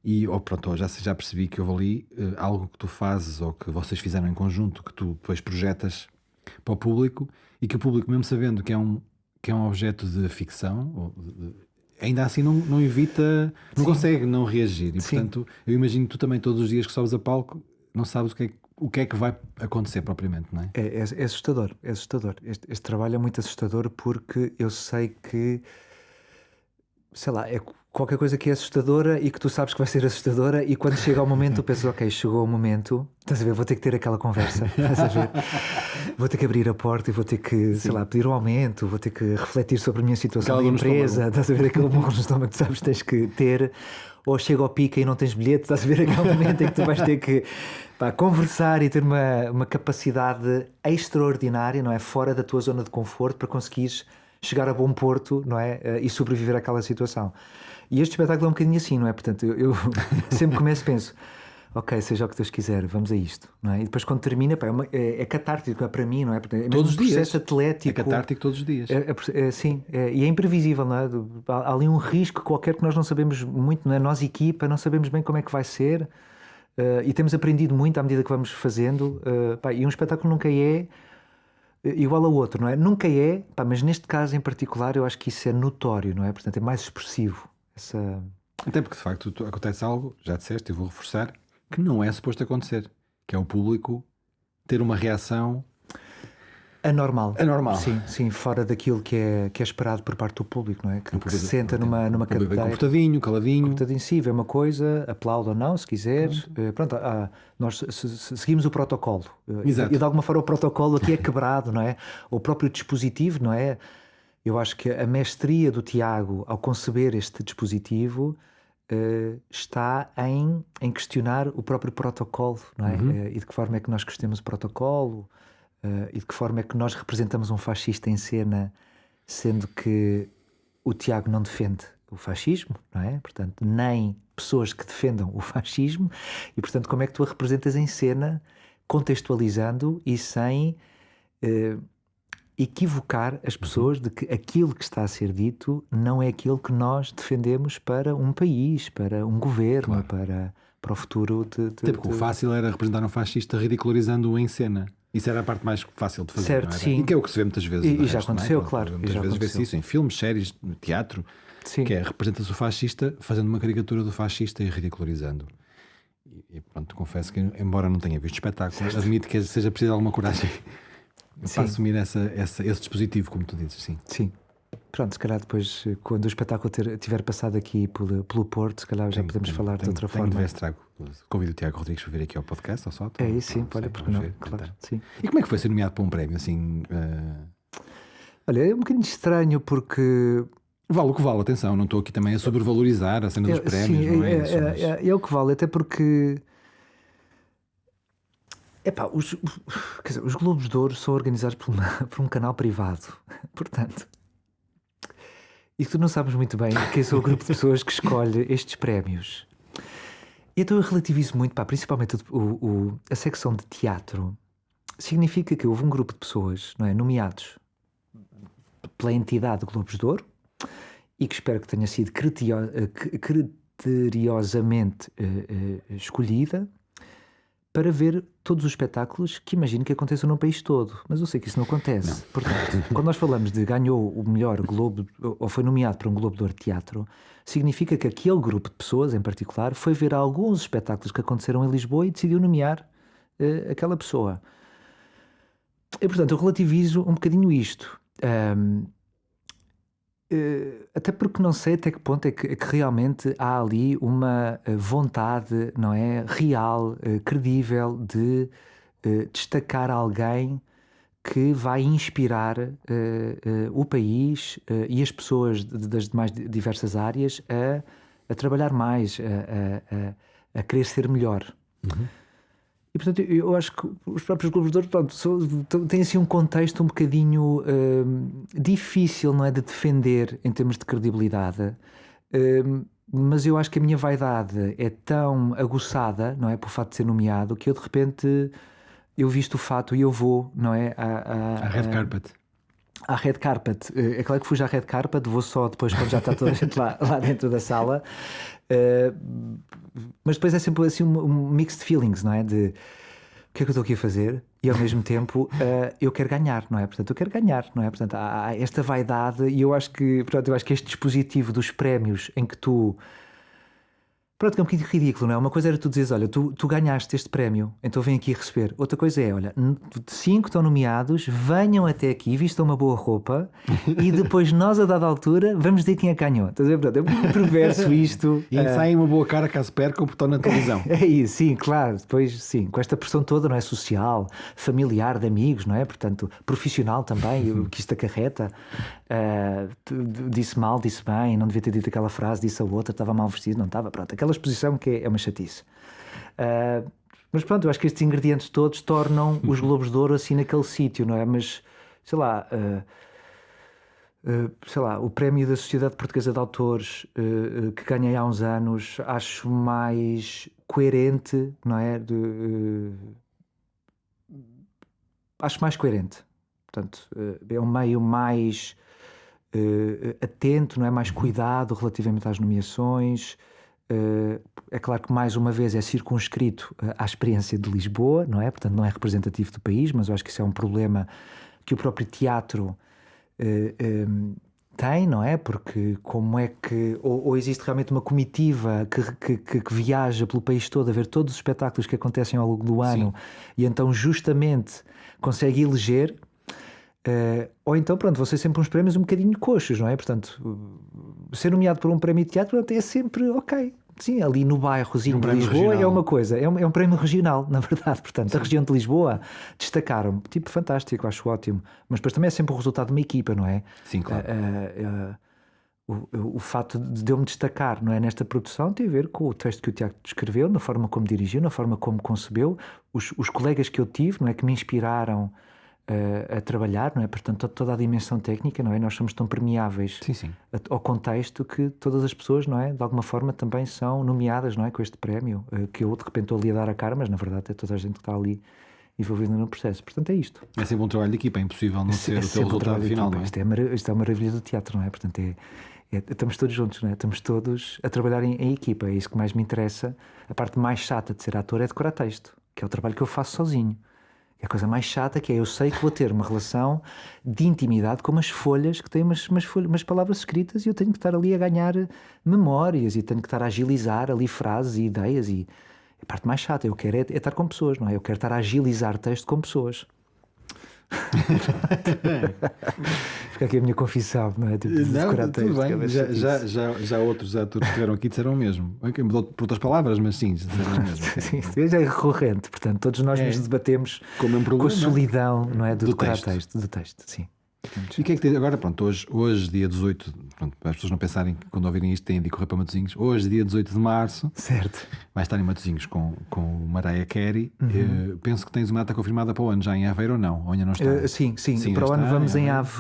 Speaker 1: E pronto, já percebi que houve ali algo que tu fazes ou que vocês fizeram em conjunto, que tu depois projetas para o público e que o público, mesmo sabendo que é um objeto de ficção, ainda assim não evita, não consegue não reagir. E portanto, eu imagino que tu também todos os dias que sobes a palco não sabes o que é que vai acontecer propriamente, não é?
Speaker 2: É assustador. Este trabalho é muito assustador porque eu sei que, sei lá, é qualquer coisa que é assustadora e que tu sabes que vai ser assustadora e quando chega ao momento tu pensas, ok, chegou o momento, estás a ver, vou ter que ter aquela conversa, estás a ver? Vou ter que abrir a porta e vou ter que, sei lá, pedir um aumento, vou ter que refletir sobre a minha situação na empresa, estás a ver, aquele morro no estômago que tu sabes que tens que ter, ou chega ao pica e não tens bilhete, estás a ver aquele momento em que tu vais ter que conversar e ter uma capacidade extraordinária, não é? Fora da tua zona de conforto para conseguires chegar a bom porto, não é? E sobreviver àquela situação. E este espetáculo é um bocadinho assim, não é? Portanto, eu sempre começo e penso, ok, seja o que Deus quiser, vamos a isto, não é? E depois quando termina, é catártico para mim, não é? Portanto, é
Speaker 1: todos os dias.
Speaker 2: Processo atlético.
Speaker 1: É catártico todos os dias.
Speaker 2: Sim, e é imprevisível, não é? Há ali um risco qualquer que nós não sabemos muito, não é? Nós, equipa, não sabemos bem como é que vai ser e temos aprendido muito à medida que vamos fazendo. E um espetáculo nunca é igual ao outro, não é? Nunca é, mas neste caso em particular eu acho que isso é notório, não é? Portanto, é mais expressivo.
Speaker 1: Até porque de facto acontece algo, já disseste, eu vou reforçar, que não é suposto acontecer, que é o público ter uma reação
Speaker 2: anormal. Sim, fora daquilo que é esperado por parte do público, não é? Que se senta numa cadeira.
Speaker 1: Comportadinho, caladinho.
Speaker 2: Sim, vê uma coisa, aplaude ou não, se quiser. Pronto, nós seguimos o protocolo.
Speaker 1: Exato.
Speaker 2: E de alguma forma o protocolo aqui é quebrado, não é? O próprio dispositivo, não é? Eu acho que a mestria do Tiago ao conceber este dispositivo está em questionar o próprio protocolo, não é? E de que forma é que nós questionamos o protocolo e de que forma é que nós representamos um fascista em cena, sendo que o Tiago não defende o fascismo, não é? Portanto, nem pessoas que defendam o fascismo e, portanto, como é que tu a representas em cena, contextualizando e sem equivocar as pessoas de que aquilo que está a ser dito não é aquilo que nós defendemos para um país, para um governo, para o futuro
Speaker 1: Até porque o fácil era representar um fascista ridicularizando-o em cena. Isso era a parte mais fácil de fazer,
Speaker 2: Certo,
Speaker 1: não era?
Speaker 2: sim.
Speaker 1: E que é o que se vê muitas vezes.
Speaker 2: E
Speaker 1: de
Speaker 2: já
Speaker 1: resto, não é?
Speaker 2: aconteceu,
Speaker 1: Pronto,
Speaker 2: claro, e
Speaker 1: muitas
Speaker 2: já
Speaker 1: vezes vê-se
Speaker 2: aconteceu.
Speaker 1: isso em filmes, séries, teatro,
Speaker 2: Sim.
Speaker 1: que é representa-se o fascista fazendo uma caricatura do fascista e ridicularizando. E pronto, confesso que, embora não tenha visto espetáculo, admito que seja preciso alguma coragem
Speaker 2: Sim.
Speaker 1: para assumir esse dispositivo, como tu dizes, sim.
Speaker 2: Sim. Pronto, se calhar depois, quando o espetáculo tiver passado aqui pelo Porto, se calhar já podemos falar de outra forma.
Speaker 1: Convido o Tiago Rodrigues para vir aqui ao podcast, ao Sótão.
Speaker 2: É isso, sim, olha, porque não?
Speaker 1: ver,
Speaker 2: Claro,
Speaker 1: tentar.
Speaker 2: sim.
Speaker 1: E como é que foi ser nomeado para um prémio, assim...
Speaker 2: Olha, é um bocadinho estranho porque...
Speaker 1: Vale o que vale, atenção, não estou aqui também a sobrevalorizar a cena dos prémios,
Speaker 2: sim,
Speaker 1: não é isso? Mas...
Speaker 2: é o que vale, até porque... Epá, quer dizer, os Globos de Ouro são organizados por um canal privado, portanto... E tu não sabes muito bem quem são o grupo de pessoas que escolhe estes prémios. E então eu relativizo muito, principalmente a secção de teatro. Significa que houve um grupo de pessoas, não é, nomeados pela entidade Globos de Ouro e que espero que tenha sido criteriosamente escolhida para ver todos os espetáculos que imagino que aconteçam no país todo. Mas eu sei que isso não acontece. Não. Portanto, quando nós falamos de ganhou o melhor Globo, ou foi nomeado para um Globo de Ouro de Teatro, significa que aquele grupo de pessoas, em particular, foi ver alguns espetáculos que aconteceram em Lisboa e decidiu nomear aquela pessoa. E, portanto, eu relativizo um bocadinho isto. Até porque não sei até que ponto é que realmente há ali uma vontade, não é, real, credível de destacar alguém que vai inspirar o país e as pessoas das mais diversas áreas a trabalhar mais, a querer ser melhor.
Speaker 1: Uhum.
Speaker 2: E, portanto, eu acho que os próprios Globos de Ouro têm assim um contexto um bocadinho difícil, não é, de defender em termos de credibilidade, mas eu acho que a minha vaidade é tão aguçada, não é, por facto de ser nomeado, que eu de repente eu visto o fato e eu vou, não é,
Speaker 1: a red carpet.
Speaker 2: À red carpet. É claro que fujo à red carpet, vou só depois quando já está toda a gente lá dentro da sala. Mas depois é sempre assim um mix de feelings, não é? De o que é que eu estou aqui a fazer? E ao mesmo tempo eu quero ganhar, não é? Portanto, eu quero ganhar, não é? Portanto, há esta vaidade e eu acho que este dispositivo dos prémios em que tu... Pronto, que é um bocadinho ridículo, não é? Uma coisa era tu dizeres, olha, tu ganhaste este prémio, então vem aqui receber. Outra coisa é, olha, 5 estão nomeados, venham até aqui, vistam uma boa roupa e depois nós, a dada altura, vamos dizer quem é que ganhou. Estás a ver? Portanto, é um bocadinho perverso isto.
Speaker 1: E saem uma boa cara caso percam porque estão na televisão.
Speaker 2: É isso, sim, claro. Depois, sim, com esta pressão toda, não é? Social, familiar, de amigos, não é? Portanto, profissional também, o que isto acarreta. Disse mal, disse bem, não devia ter dito aquela frase, disse a outra, estava mal vestido, não estava, pronto. Aquela exposição que é uma chatice. Mas pronto, eu acho que estes ingredientes todos tornam os Globos de Ouro assim naquele sítio, não é? Mas, sei lá, o prémio da Sociedade Portuguesa de Autores que ganhei há uns anos, acho mais coerente, não é? Acho mais coerente. Portanto, é um meio mais atento, não é? Mais cuidado relativamente às nomeações. É claro que mais uma vez é circunscrito à experiência de Lisboa, não é? Portanto não é representativo do país, mas eu acho que isso é um problema que o próprio teatro tem, não é? Porque como é que... Ou existe realmente uma comitiva que viaja pelo país todo a ver todos os espetáculos que acontecem ao longo do ano. Sim. E então justamente consegue eleger... ou então, pronto, vão ser sempre uns prémios um bocadinho coxos, não é? Portanto, ser nomeado por um prémio de teatro é sempre ok. Sim, ali no bairrozinho de Lisboa regional. É uma coisa, é um prémio regional, na verdade. Portanto, sim. A região de Lisboa destacaram, tipo, fantástico, acho ótimo. Mas depois também é sempre o resultado de uma equipa, não é?
Speaker 1: Sim, claro.
Speaker 2: O fato de eu me destacar, não é, nesta produção tem a ver com o texto que o Tiago escreveu, na forma como dirigiu, na forma como concebeu, os colegas que eu tive, não é, que me inspiraram a trabalhar, não é? Portanto, toda a dimensão técnica, não é? Nós somos tão permeáveis
Speaker 1: sim.
Speaker 2: Ao contexto que todas as pessoas, não é? De alguma forma também são nomeadas, não é? Com este prémio, que eu de repente estou ali a dar a cara, mas na verdade é toda a gente que está ali envolvida no processo. Portanto, é isto.
Speaker 1: É sempre um trabalho de equipa, é impossível não ser o teu resultado final, não é?
Speaker 2: Isto é uma maravilha do teatro, não é? Portanto, estamos todos juntos, não é? Estamos todos a trabalhar em equipa, é isso que mais me interessa. A parte mais chata de ser ator é decorar texto, que é o trabalho que eu faço sozinho. É a coisa mais chata, que é eu sei que vou ter uma relação de intimidade com umas folhas que têm umas palavras escritas e eu tenho que estar ali a ganhar memórias e tenho que estar a agilizar ali frases e ideias e a parte mais chata, eu quero é estar com pessoas, não é? Eu quero estar a agilizar texto com pessoas. Fica aqui a minha confissão, não é? Tipo, de decorar texto,
Speaker 1: tudo bem. Já outros atores que estiveram aqui disseram o mesmo. Mudou por outras palavras, mas sim, disseram o mesmo.
Speaker 2: Sim, já é recorrente, portanto, todos nós nos debatemos com a solidão, não é? Do decorar texto, do texto, sim.
Speaker 1: E o que é que tem agora? Pronto, hoje dia 18, pronto, para as pessoas não pensarem que quando ouvirem isto têm de correr para Matosinhos. Hoje, dia 18 de março,
Speaker 2: certo,
Speaker 1: vai estar em Matosinhos com o Mariah Carey. Penso que tens uma data confirmada para o ano, já em Aveiro ou não? Ou ainda não está?
Speaker 2: Sim, para o ano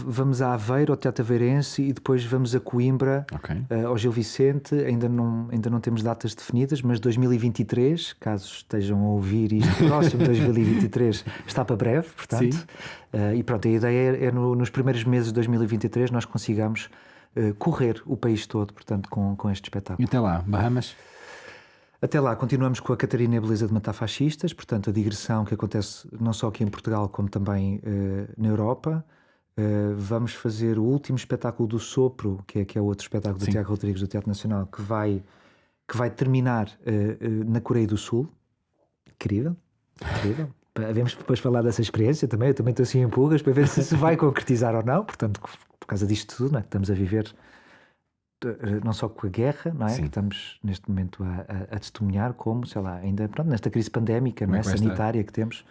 Speaker 2: vamos a Aveiro, ao Teatro Aveirense e depois vamos a Coimbra, ao Gil Vicente. Ainda não temos datas definidas, mas 2023, caso estejam a ouvir isto próximo, 2023 está para breve, portanto. E pronto, a ideia é nos primeiros meses de 2023 nós consigamos correr o país todo, portanto, com este espetáculo.
Speaker 1: E até lá, Bahamas?
Speaker 2: Até lá, continuamos com a Catarina e a Beleza de Matar Fascistas, portanto, a digressão que acontece não só aqui em Portugal, como também na Europa. Vamos fazer o último espetáculo do Sopro, que é outro espetáculo do Tiago Rodrigues, do Teatro Nacional, que vai terminar na Coreia do Sul. Incrível. Vamos depois falar dessa experiência também. Eu também estou assim em pulgas para ver se vai concretizar ou não. Portanto, por causa disto tudo, não é? Que estamos a viver não só com a guerra, não é? Que estamos neste momento a testemunhar, como, sei lá, ainda nesta crise pandémica, não é? Sanitária que temos.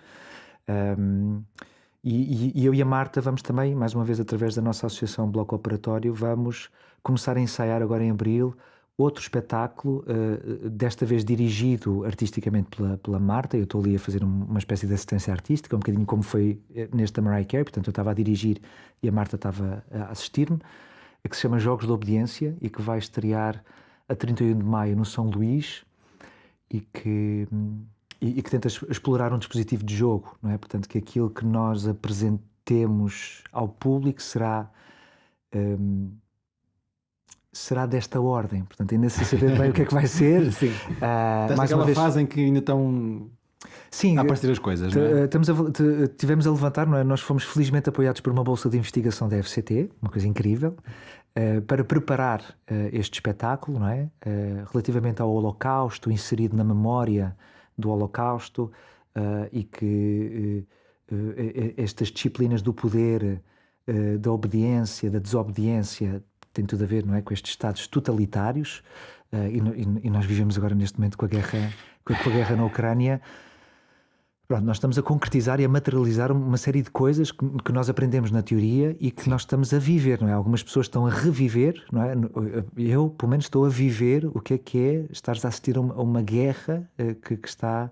Speaker 2: E eu e a Marta vamos também, mais uma vez através da nossa associação Bloco Operatório, vamos começar a ensaiar agora em abril outro espetáculo, desta vez dirigido artisticamente pela Marta. Eu estou ali a fazer uma espécie de assistência artística, um bocadinho como foi neste Mariah Carey, portanto eu estava a dirigir e a Marta estava a assistir-me, que se chama Jogos de Obediência e que vai estrear a 31 de maio no São Luís e que tenta explorar um dispositivo de jogo, não é? Portanto, que aquilo que nós apresentemos ao público será desta ordem, portanto ainda sem saber bem o que é que vai ser.
Speaker 1: Sim. Mais aquela fase em que ainda estão a aparecer as coisas, não é?
Speaker 2: Tivemos a levantar, não é? Nós fomos felizmente apoiados por uma bolsa de investigação da FCT, uma coisa incrível, para preparar este espetáculo, não é? Relativamente ao Holocausto, inserido na memória do Holocausto, e que estas disciplinas do poder, da obediência, da desobediência, tem tudo a ver, não é, com estes estados totalitários, e nós vivemos agora neste momento com a guerra na Ucrânia. Pronto, nós estamos a concretizar e a materializar uma série de coisas que nós aprendemos na teoria e que nós estamos a viver, não é? Algumas pessoas estão a reviver, não é? Eu, pelo menos, estou a viver o que é estares a assistir a uma guerra que está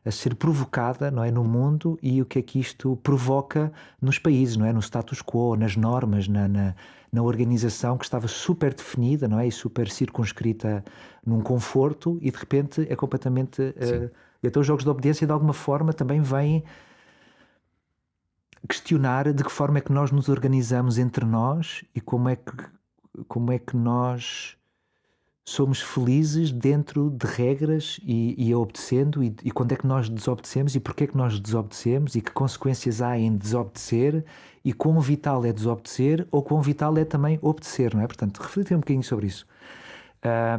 Speaker 2: a ser provocada, não é, no mundo, e o que é que isto provoca nos países, não é? No status quo, nas normas, na organização que estava super definida, não é? E super circunscrita num conforto, e de repente é completamente... Então os Jogos de Obediência de alguma forma também vêm questionar de que forma é que nós nos organizamos entre nós e como é que nós somos felizes dentro de regras e a obedecendo, e quando é que nós desobedecemos e porque é que nós desobedecemos e que consequências há em desobedecer e quão vital é desobedecer ou quão vital é também obedecer, não é? Portanto, refletir um bocadinho sobre isso.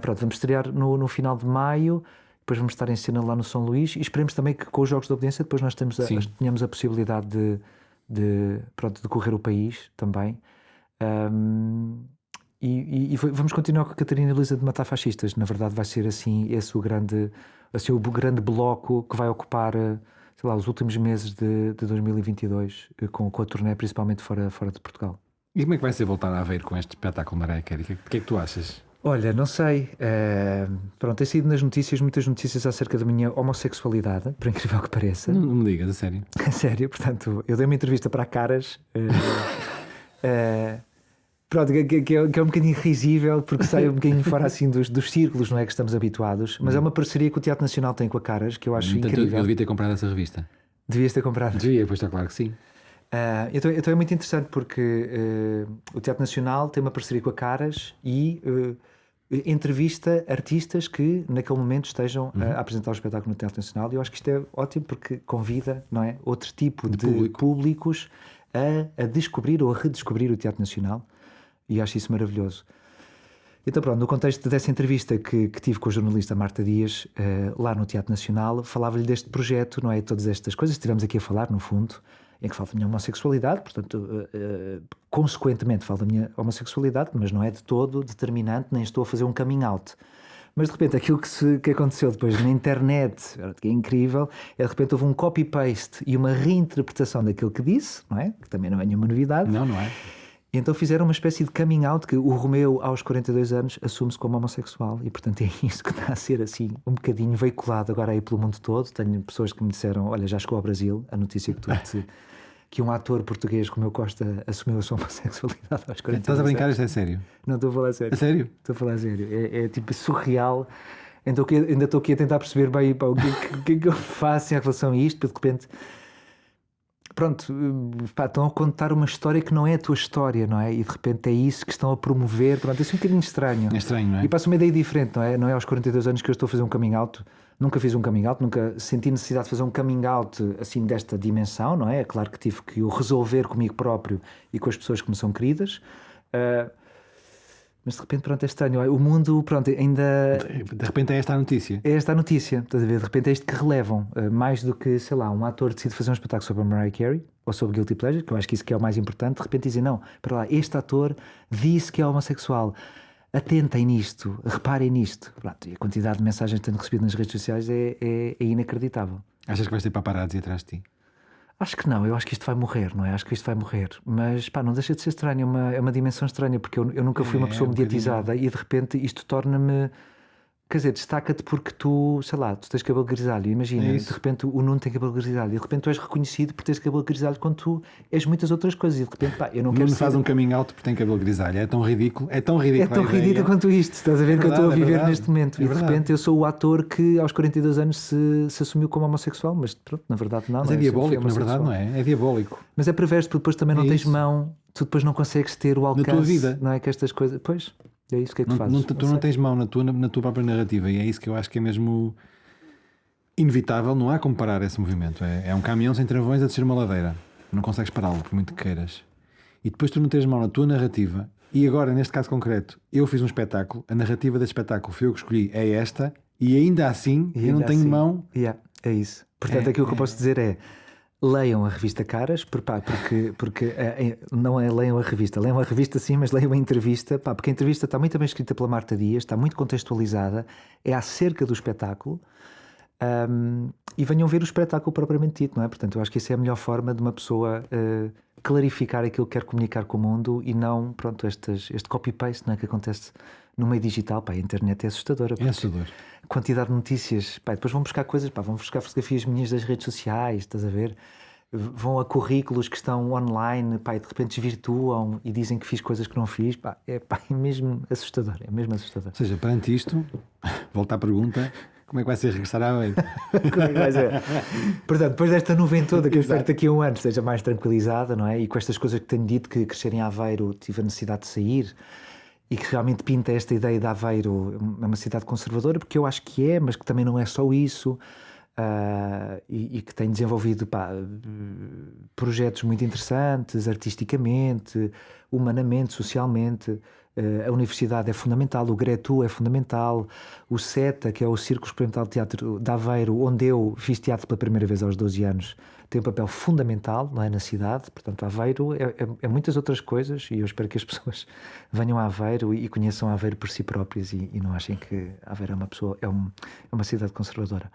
Speaker 2: Pronto, vamos estrear no final de maio. Depois vamos estar em cena lá no São Luís e esperemos também que com os Jogos de Obediência depois nós tenhamos a possibilidade de correr o país também. E vamos continuar com a Catarina e a Beleza de Matar Fascistas. Na verdade vai ser assim, esse o grande bloco que vai ocupar, sei lá, os últimos meses de 2022 com a turnê, principalmente fora de Portugal.
Speaker 1: E como é que vai ser voltar a Aveiro com este espetáculo, Mariah Carey? O que é que tu achas?
Speaker 2: Olha, não sei. Tem sido nas notícias muitas notícias acerca da minha homossexualidade, por incrível que pareça.
Speaker 1: Não me digas, a sério.
Speaker 2: A sério, portanto, eu dei uma entrevista para a Caras, que é um bocadinho risível, porque sai um bocadinho fora assim dos círculos, não é, que estamos habituados, mas é uma parceria que o Teatro Nacional tem com a Caras, que eu acho incrível.
Speaker 1: Eu devia ter comprado essa revista.
Speaker 2: Devias ter comprado?
Speaker 1: Devia, pois está claro que sim.
Speaker 2: Então é muito interessante porque o Teatro Nacional tem uma parceria com a Caras e entrevista artistas que naquele momento estejam a apresentar o espetáculo no Teatro Nacional, e eu acho que isto é ótimo porque convida, não é, outro tipo de públicos a descobrir ou a redescobrir o Teatro Nacional, e acho isso maravilhoso. Então pronto, no contexto dessa entrevista que tive com a jornalista Marta Dias, lá no Teatro Nacional, falava-lhe deste projeto, não é, todas estas coisas que estivemos aqui a falar, no fundo, em que falo da minha homossexualidade, portanto, consequentemente falo da minha homossexualidade, mas não é de todo determinante, nem estou a fazer um coming out. Mas de repente aquilo que aconteceu depois na internet, que é incrível, é de repente houve um copy-paste e uma reinterpretação daquilo que disse, não é? Que também não é nenhuma novidade.
Speaker 1: Não é?
Speaker 2: E então fizeram uma espécie de coming out, que o Romeu, aos 42 anos, assume-se como homossexual. E portanto é isso que está a ser assim, um bocadinho veiculado agora aí pelo mundo todo. Tenho pessoas que me disseram, olha, já chegou ao Brasil a notícia que um ator português, Romeu Costa, assumiu a sua homossexualidade aos 42 anos.
Speaker 1: Estás a brincar? Isto é sério?
Speaker 2: Não, estou a falar a sério.
Speaker 1: É sério?
Speaker 2: Estou a falar a sério. É tipo surreal. Então ainda estou aqui a tentar perceber bem pá, o que é que eu faço em relação a isto, porque de repente... Pronto, pá, estão a contar uma história que não é a tua história, não é? E de repente é isso que estão a promover. Pronto, isso é um bocadinho estranho.
Speaker 1: É estranho, não é?
Speaker 2: E passa uma ideia diferente, não é? Não é aos 42 anos que eu estou a fazer um coming out. Nunca fiz um coming out, nunca senti necessidade de fazer um coming out assim desta dimensão, não é? É claro que tive que o resolver comigo próprio e com as pessoas que me são queridas. Mas de repente, pronto, é estranho. O mundo, pronto, ainda...
Speaker 1: De repente é esta a notícia.
Speaker 2: É esta a notícia, estás a ver? De repente é isto que relevam. Mais do que, sei lá, um ator decide fazer um espetáculo sobre a Mariah Carey ou sobre Guilty Pleasure, que eu acho que isso que é o mais importante. De repente dizem, não, para lá, este ator disse que é homossexual. Atentem nisto, reparem nisto. Pronto, e a quantidade de mensagens que tenho recebido nas redes sociais é inacreditável.
Speaker 1: Achas que vais ter paparazzi atrás de ti?
Speaker 2: Acho que não, eu acho que isto vai morrer, não é? Acho que isto vai morrer. Mas pá, não deixa de ser estranho, é uma dimensão estranha, porque eu nunca fui uma pessoa mediatizada e de repente isto torna-me. Quer dizer, destaca-te porque tu, sei lá, tu tens cabelo grisalho. Imagina, de repente o Nuno tem cabelo grisalho e de repente tu és reconhecido por teres cabelo grisalho quando tu és muitas outras coisas. E de repente, pá, eu não quero.
Speaker 1: Nuno faz um coming out porque tem cabelo grisalho. É tão ridículo. É tão ridículo.
Speaker 2: É tão ridículo quanto isto. Estás a ver que eu estou a viver neste momento. E de repente eu sou o ator que aos 42 anos se assumiu como homossexual, mas pronto, na verdade não.
Speaker 1: Mas é diabólico, na verdade, não é? É diabólico.
Speaker 2: Mas é perverso, porque depois também não tens mão, tu depois não consegues ter o alcance.
Speaker 1: Na tua vida.
Speaker 2: Não é que estas coisas. Pois. É isso que é que tu fazes.
Speaker 1: Tu não tens mão na tua própria narrativa, e é isso que eu acho que é mesmo inevitável. Não há como parar esse movimento. É um caminhão sem travões a descer uma ladeira, não consegues pará-lo por muito que queiras, e depois tu não tens mão na tua narrativa. E agora, neste caso concreto, eu fiz um espetáculo, a narrativa desse espetáculo foi eu que escolhi, é esta, e ainda assim eu não tenho mão.
Speaker 2: É isso. Portanto, aquilo que eu posso dizer é: leiam a revista Caras, porque não é leiam a revista sim, mas leiam a entrevista, pá, porque a entrevista está muito bem escrita pela Marta Dias, está muito contextualizada, é acerca do espetáculo, e venham ver o espetáculo propriamente dito, não é? Portanto, eu acho que isso é a melhor forma de uma pessoa clarificar aquilo que quer comunicar com o mundo e não, pronto, este copy-paste, não é, que acontece no meio digital. Pá, a internet é assustadora.
Speaker 1: É assustador.
Speaker 2: Quantidade de notícias, pá, depois vão buscar coisas, pá, vão buscar fotografias minhas das redes sociais, estás a ver? Vão a currículos que estão online, pá, e de repente desvirtuam e dizem que fiz coisas que não fiz, pá, é mesmo assustador, é mesmo assustador.
Speaker 1: Ou seja, perante isto, volta à pergunta: como é que vai ser regressar à Aveiro?
Speaker 2: Como é que vai ser? Portanto, depois desta nuvem toda, que eu espero que daqui a um ano seja mais tranquilizada, não é? E com estas coisas que tenho dito, que crescer em Aveiro tive a necessidade de sair, e que realmente pinta esta ideia de Aveiro, é uma cidade conservadora, porque eu acho que é, mas que também não é só isso, e que tem desenvolvido, pá, projetos muito interessantes, artisticamente, humanamente, socialmente. A universidade é fundamental, o Gretu é fundamental, o CETA, que é o Círculo Experimental de Teatro de Aveiro, onde eu fiz teatro pela primeira vez aos 12 anos, tem um papel fundamental, não é, na cidade. Portanto, Aveiro é muitas outras coisas, e eu espero que as pessoas venham a Aveiro e conheçam Aveiro por si próprias e não achem que Aveiro é uma cidade conservadora.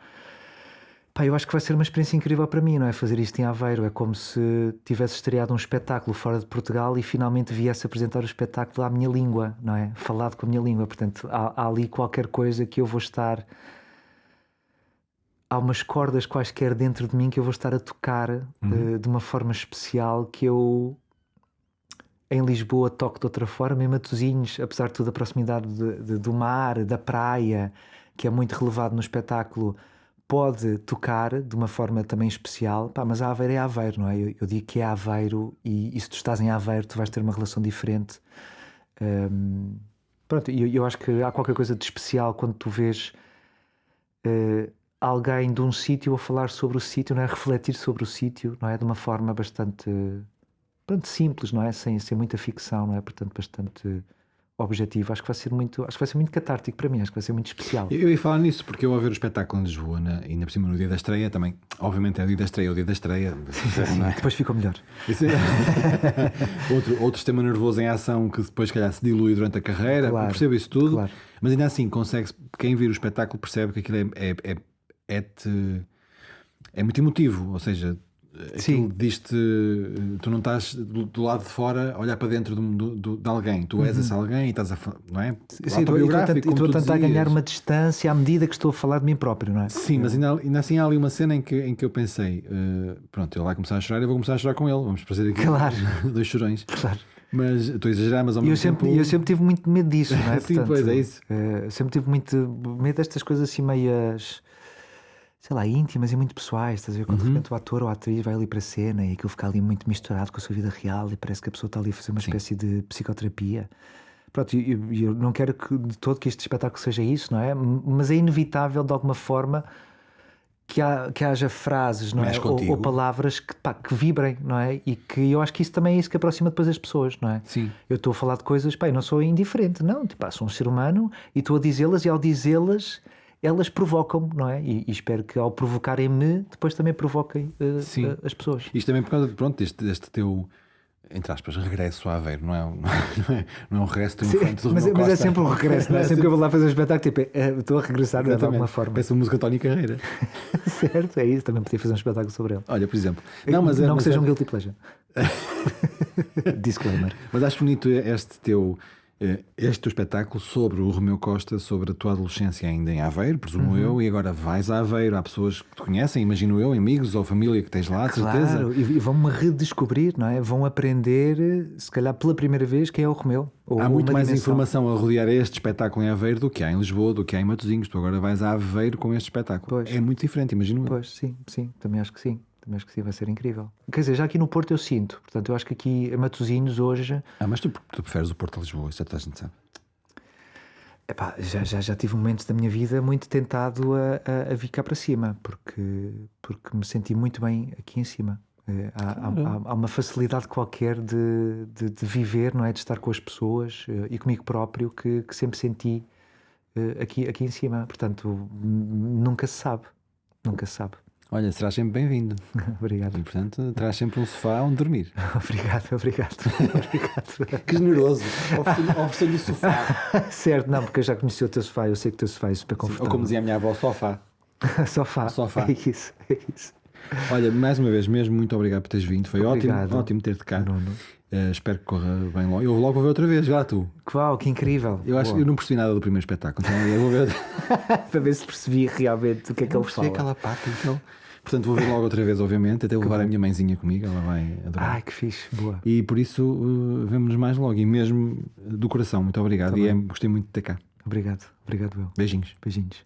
Speaker 2: Pá, eu acho que vai ser uma experiência incrível para mim, não é? Fazer isto em Aveiro é como se tivesse estreado um espetáculo fora de Portugal e finalmente viesse apresentar o espetáculo à minha língua, não é? Falado com a minha língua. Portanto, há ali qualquer coisa que eu vou estar... Há umas cordas quaisquer dentro de mim que eu vou estar a tocar de uma forma especial, que eu em Lisboa toco de outra forma, em Matosinhos, apesar de tudo a proximidade do mar, da praia, que é muito relevado no espetáculo, pode tocar de uma forma também especial. Pá, mas a Aveiro é Aveiro, não é? Eu digo que é Aveiro, e se tu estás em Aveiro tu vais ter uma relação diferente. Pronto, e eu acho que há qualquer coisa de especial quando tu vês alguém de um sítio a falar sobre o sítio, não é? Refletir sobre o sítio, não é? De uma forma bastante, pronto, simples, não é? Sem muita ficção, não é? Portanto, bastante objetivo. Acho que vai ser muito catártico para mim, acho que vai ser muito especial.
Speaker 1: Eu ia falar nisso porque eu, ao ver o espetáculo em Lisboa, ainda por cima no dia da estreia, também, obviamente é o dia da estreia, não é?
Speaker 2: Depois ficou melhor.
Speaker 1: Isso outro sistema nervoso em ação que depois, se calhar, se dilui durante a carreira.
Speaker 2: Claro,
Speaker 1: eu percebo isso tudo,
Speaker 2: claro.
Speaker 1: mas ainda assim, quem vir o espetáculo percebe que aquilo é muito emotivo, ou seja, aquilo diz-te, tu não estás do lado de fora a olhar para dentro de alguém, tu és esse alguém e estás não é?
Speaker 2: Sim, e estou a tentar ganhar uma distância à medida que estou a falar de mim próprio, não é?
Speaker 1: Sim, mas ainda assim há ali uma cena em que eu pensei, pronto, ele vai começar a chorar, eu vou começar a chorar com ele, vamos fazer aqui dois chorões.
Speaker 2: Claro.
Speaker 1: Mas estou a exagerar, mas ao mesmo tempo...
Speaker 2: Eu sempre tive muito medo disso, não é?
Speaker 1: Sim,
Speaker 2: portanto,
Speaker 1: pois é isso.
Speaker 2: Sempre tive muito medo destas coisas assim meias, sei lá, íntimas e muito pessoais. Estás a ver? Quando de repente o ator ou a atriz vai ali para a cena e aquilo fica ali muito misturado com a sua vida real e parece que a pessoa está ali a fazer uma espécie de psicoterapia. Pronto, eu não quero de todo que este espetáculo seja isso, não é? Mas é inevitável de alguma forma que haja frases, não é? Ou palavras que vibrem, não é? E que eu acho que isso também é isso que aproxima depois as pessoas, não é?
Speaker 1: Sim.
Speaker 2: Eu estou a falar de coisas, eu não sou indiferente, não, sou um ser humano e estou a dizê-las, e ao dizê-las elas provocam-me, não é? E espero que ao provocarem-me depois também provoquem as pessoas.
Speaker 1: Isto também por causa deste teu, entre aspas, regresso a Aveiro, não é um regresso do infante do
Speaker 2: mas é sempre um regresso, não é? Sempre que eu vou lá fazer um espetáculo, estou a regressar de alguma forma.
Speaker 1: Parece uma música Tony Carreira.
Speaker 2: Certo, é isso, também podia fazer um espetáculo sobre ele.
Speaker 1: Olha, por exemplo,
Speaker 2: não que seja um guilty pleasure. Disclaimer.
Speaker 1: Mas acho bonito este teu espetáculo sobre o Romeu Costa, sobre a tua adolescência ainda em Aveiro, presumo eu, e agora vais a Aveiro, há pessoas que te conhecem, imagino eu, amigos ou família que tens lá, de certeza.
Speaker 2: Claro, e vão-me redescobrir, não é? Vão aprender, se calhar pela primeira vez, quem é o Romeu.
Speaker 1: Há muito mais informação a rodear este espetáculo em Aveiro do que há em Lisboa, do que há em Matosinhos. Tu agora vais a Aveiro com este espetáculo.
Speaker 2: Pois.
Speaker 1: É muito diferente, imagino eu.
Speaker 2: Pois, sim, também acho que sim. Também acho que sim, vai ser incrível. Quer dizer, já aqui no Porto eu sinto. Portanto, eu acho que aqui em Matosinhos hoje...
Speaker 1: mas tu preferes o Porto a Lisboa, isso já toda a gente sabe.
Speaker 2: Epá, já tive momentos da minha vida muito tentado a vir cá para cima, porque me senti muito bem aqui em cima. Há uma facilidade qualquer de viver, não é? De estar com as pessoas e comigo próprio que sempre senti aqui em cima. Portanto, nunca se sabe. Nunca se sabe.
Speaker 1: Olha, serás sempre bem-vindo.
Speaker 2: Obrigado.
Speaker 1: E, portanto, traz sempre um sofá onde dormir.
Speaker 2: Obrigado.
Speaker 1: Que generoso. Oferecendo o sofá.
Speaker 2: Certo, não, porque eu já conheci o teu sofá, eu sei que o teu sofá é super confortável.
Speaker 1: Ou como dizia a minha avó, sofá.
Speaker 2: Sofá. É isso.
Speaker 1: Olha, mais uma vez mesmo, muito obrigado por teres vindo. Foi ótimo ter-te cá. Espero que corra bem logo. Eu logo vou ver outra vez, já tu.
Speaker 2: Uau, que incrível.
Speaker 1: Eu não percebi nada do primeiro espetáculo, então eu vou ver.
Speaker 2: Para ver se percebi realmente o que é que ele fala.
Speaker 1: Aquela pata, então. Portanto, vou ver logo outra vez, obviamente. Até vou levar a minha mãezinha comigo, ela vai adorar.
Speaker 2: Ai, que fixe, boa.
Speaker 1: E por isso vemo-nos mais logo. E mesmo do coração, muito obrigado. Gostei muito de ter cá.
Speaker 2: Obrigado, Will.
Speaker 1: Beijinhos.
Speaker 2: Beijinhos.